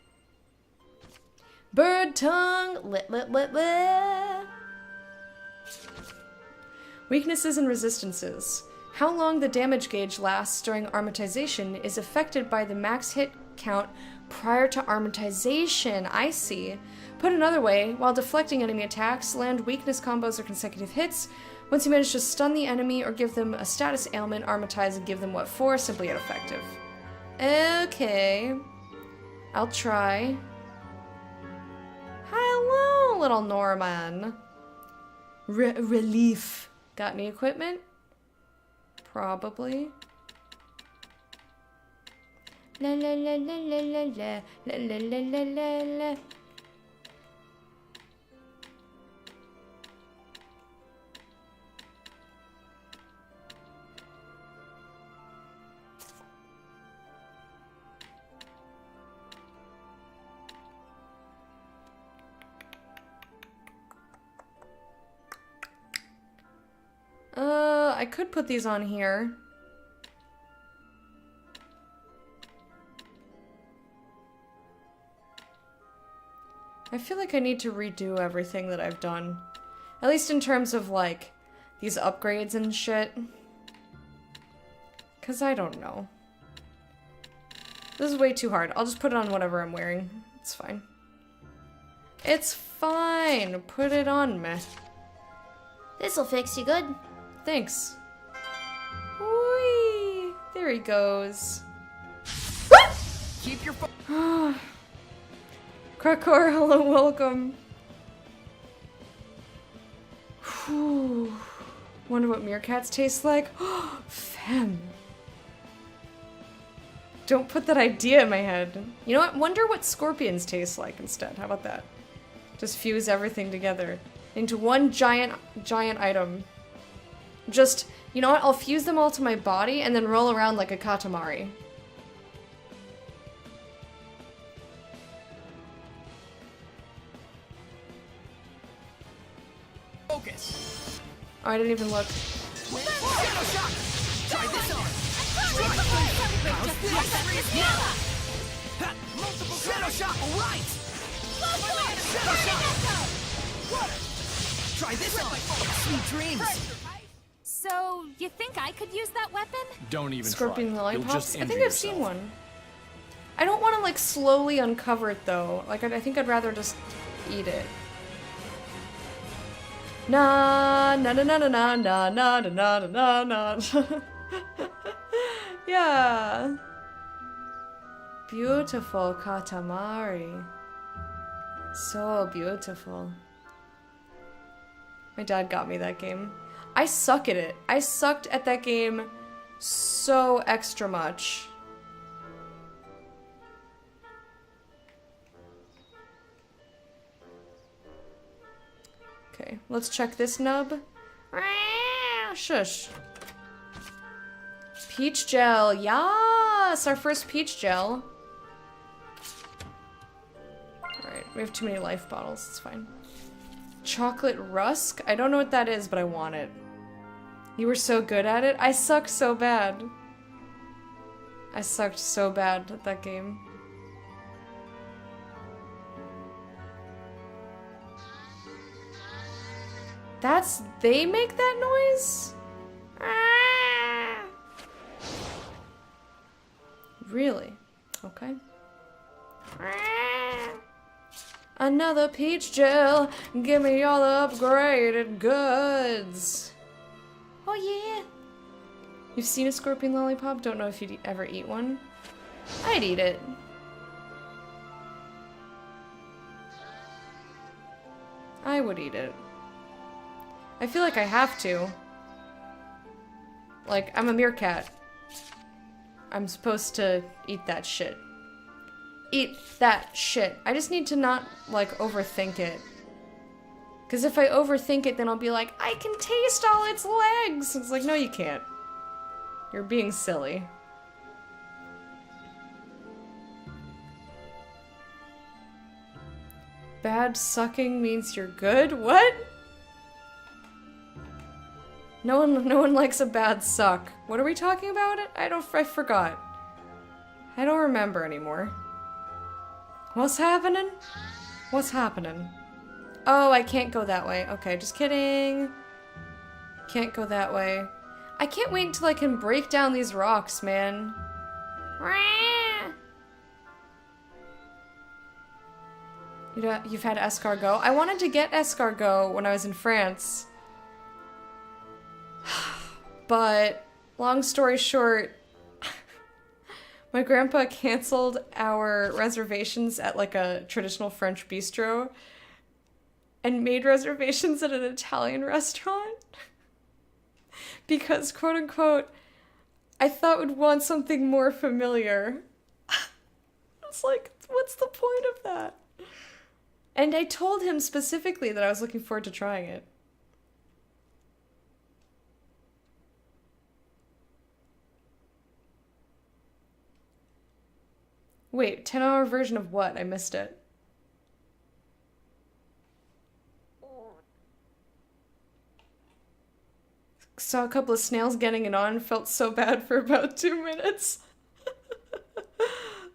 Bird tongue! Lit. Weaknesses and resistances. How long the damage gauge lasts during armatization is affected by the max hit count Prior to armatization, I see. Put another way, while deflecting enemy attacks, land weakness combos or consecutive hits. Once you manage to stun the enemy or give them a status ailment, armatize and give them what for, simply yet effective. Okay. I'll try. Hello, little Norman. Relief. Got any equipment? Probably. La la la la la la la la la la la la. I could put these on here. I feel like I need to redo everything that I've done. At least in terms of, like, these upgrades and shit. 'Cause I don't know. This is way too hard. I'll just put it on whatever I'm wearing. It's fine. It's fine! Put it on me. This'll fix you good. Thanks. Whee! There he goes. Keep your Krakor, hello, welcome. Whew. Wonder what meerkats taste like? Femme. Don't put that idea in my head. You know what? Wonder what scorpions taste like instead. How about that? Just fuse everything together into one giant item. Just, you know what? I'll fuse them all to my body and then roll around like a Katamari. focus. Oh, I didn't even look. Shadow Shock! Try this on! Multiple Shadow Shock! Right! Shadow Shock! Try this on! Sweet dreams! So, you think I could use that weapon? Don't even Scorpion try. You'll lollipops? just I injure think I've yourself. seen one. I don't want to like slowly uncover it though. Like I think I'd rather just eat it. Na na na na na na na na na na na. Yeah. Beautiful Katamari. So beautiful. My dad got me that game. I suck at it. I sucked at that game so extra much. Okay, let's check this nub. Shush. Peach gel. Yes! Our first peach gel. Alright, we have too many life bottles. It's fine. Chocolate rusk? I don't know what that is, but I want it. You were so good at it? I sucked so bad. I sucked so bad at that game. They make that noise? Ah! Really? Okay. Ah! Another peach gel. Give me all the upgraded goods. Oh yeah. You've seen a scorpion lollipop? Don't know if you'd ever eat one. I'd eat it. I would eat it. I feel like I have to. Like, I'm a meerkat. I'm supposed to eat that shit. Eat that shit. I just need to not, like, overthink it. Because if I overthink it, then I'll be like, I can taste all its legs! It's like, no you can't. You're being silly. Bad sucking means you're good? What? No one likes a bad suck. What are we talking about? I forgot. I don't remember anymore. What's happening? What's happening? Oh, I can't go that way. Okay, just kidding. Can't go that way. I can't wait until I can break down these rocks, man. You've had escargot? I wanted to get escargot when I was in France. But, long story short, my grandpa canceled our reservations at like a traditional French bistro and made reservations at an Italian restaurant. Because, quote unquote, I thought we'd want something more familiar. It's like, what's the point of that? And I told him specifically that I was looking forward to trying it. Wait, 10-hour version of what? I missed it. Saw a couple of snails getting it on, felt so bad for about 2 minutes.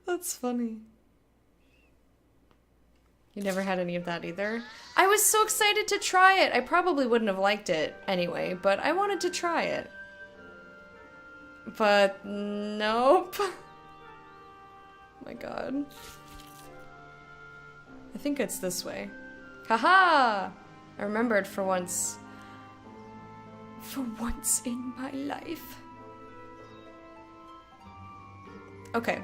That's funny. You never had any of that either? I was so excited to try it! I probably wouldn't have liked it anyway, but I wanted to try it. But nope. Oh my god. I think it's this way. Haha! I remembered for once. For once in my life. Okay.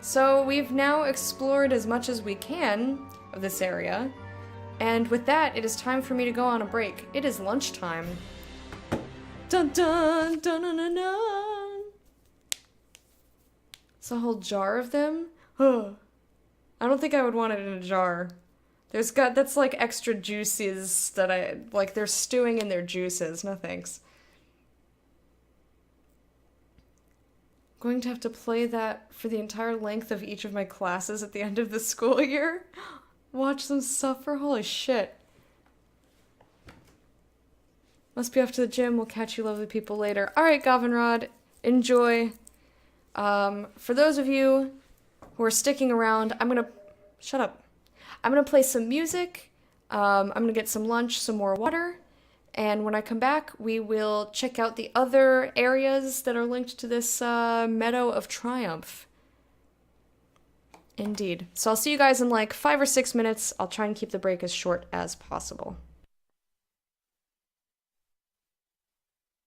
So we've now explored as much as we can of this area. And with that, it is time for me to go on a break. It is lunchtime. Dun dun dun dun dun dun. It's a whole jar of them? I don't think I would want it in a jar. That's like extra juices that like they're stewing in their juices. No thanks. I'm going to have to play that for the entire length of each of my classes at the end of the school year. Watch them suffer? Holy shit. Must be off to the gym. We'll catch you lovely people later. Alright, Govinrod. Enjoy. For those of you who are sticking around, shut up. I'm gonna play some music, I'm gonna get some lunch, some more water, and when I come back, we will check out the other areas that are linked to this Meadow of Triumph. Indeed. So I'll see you guys in like 5 or 6 minutes. I'll try and keep the break as short as possible.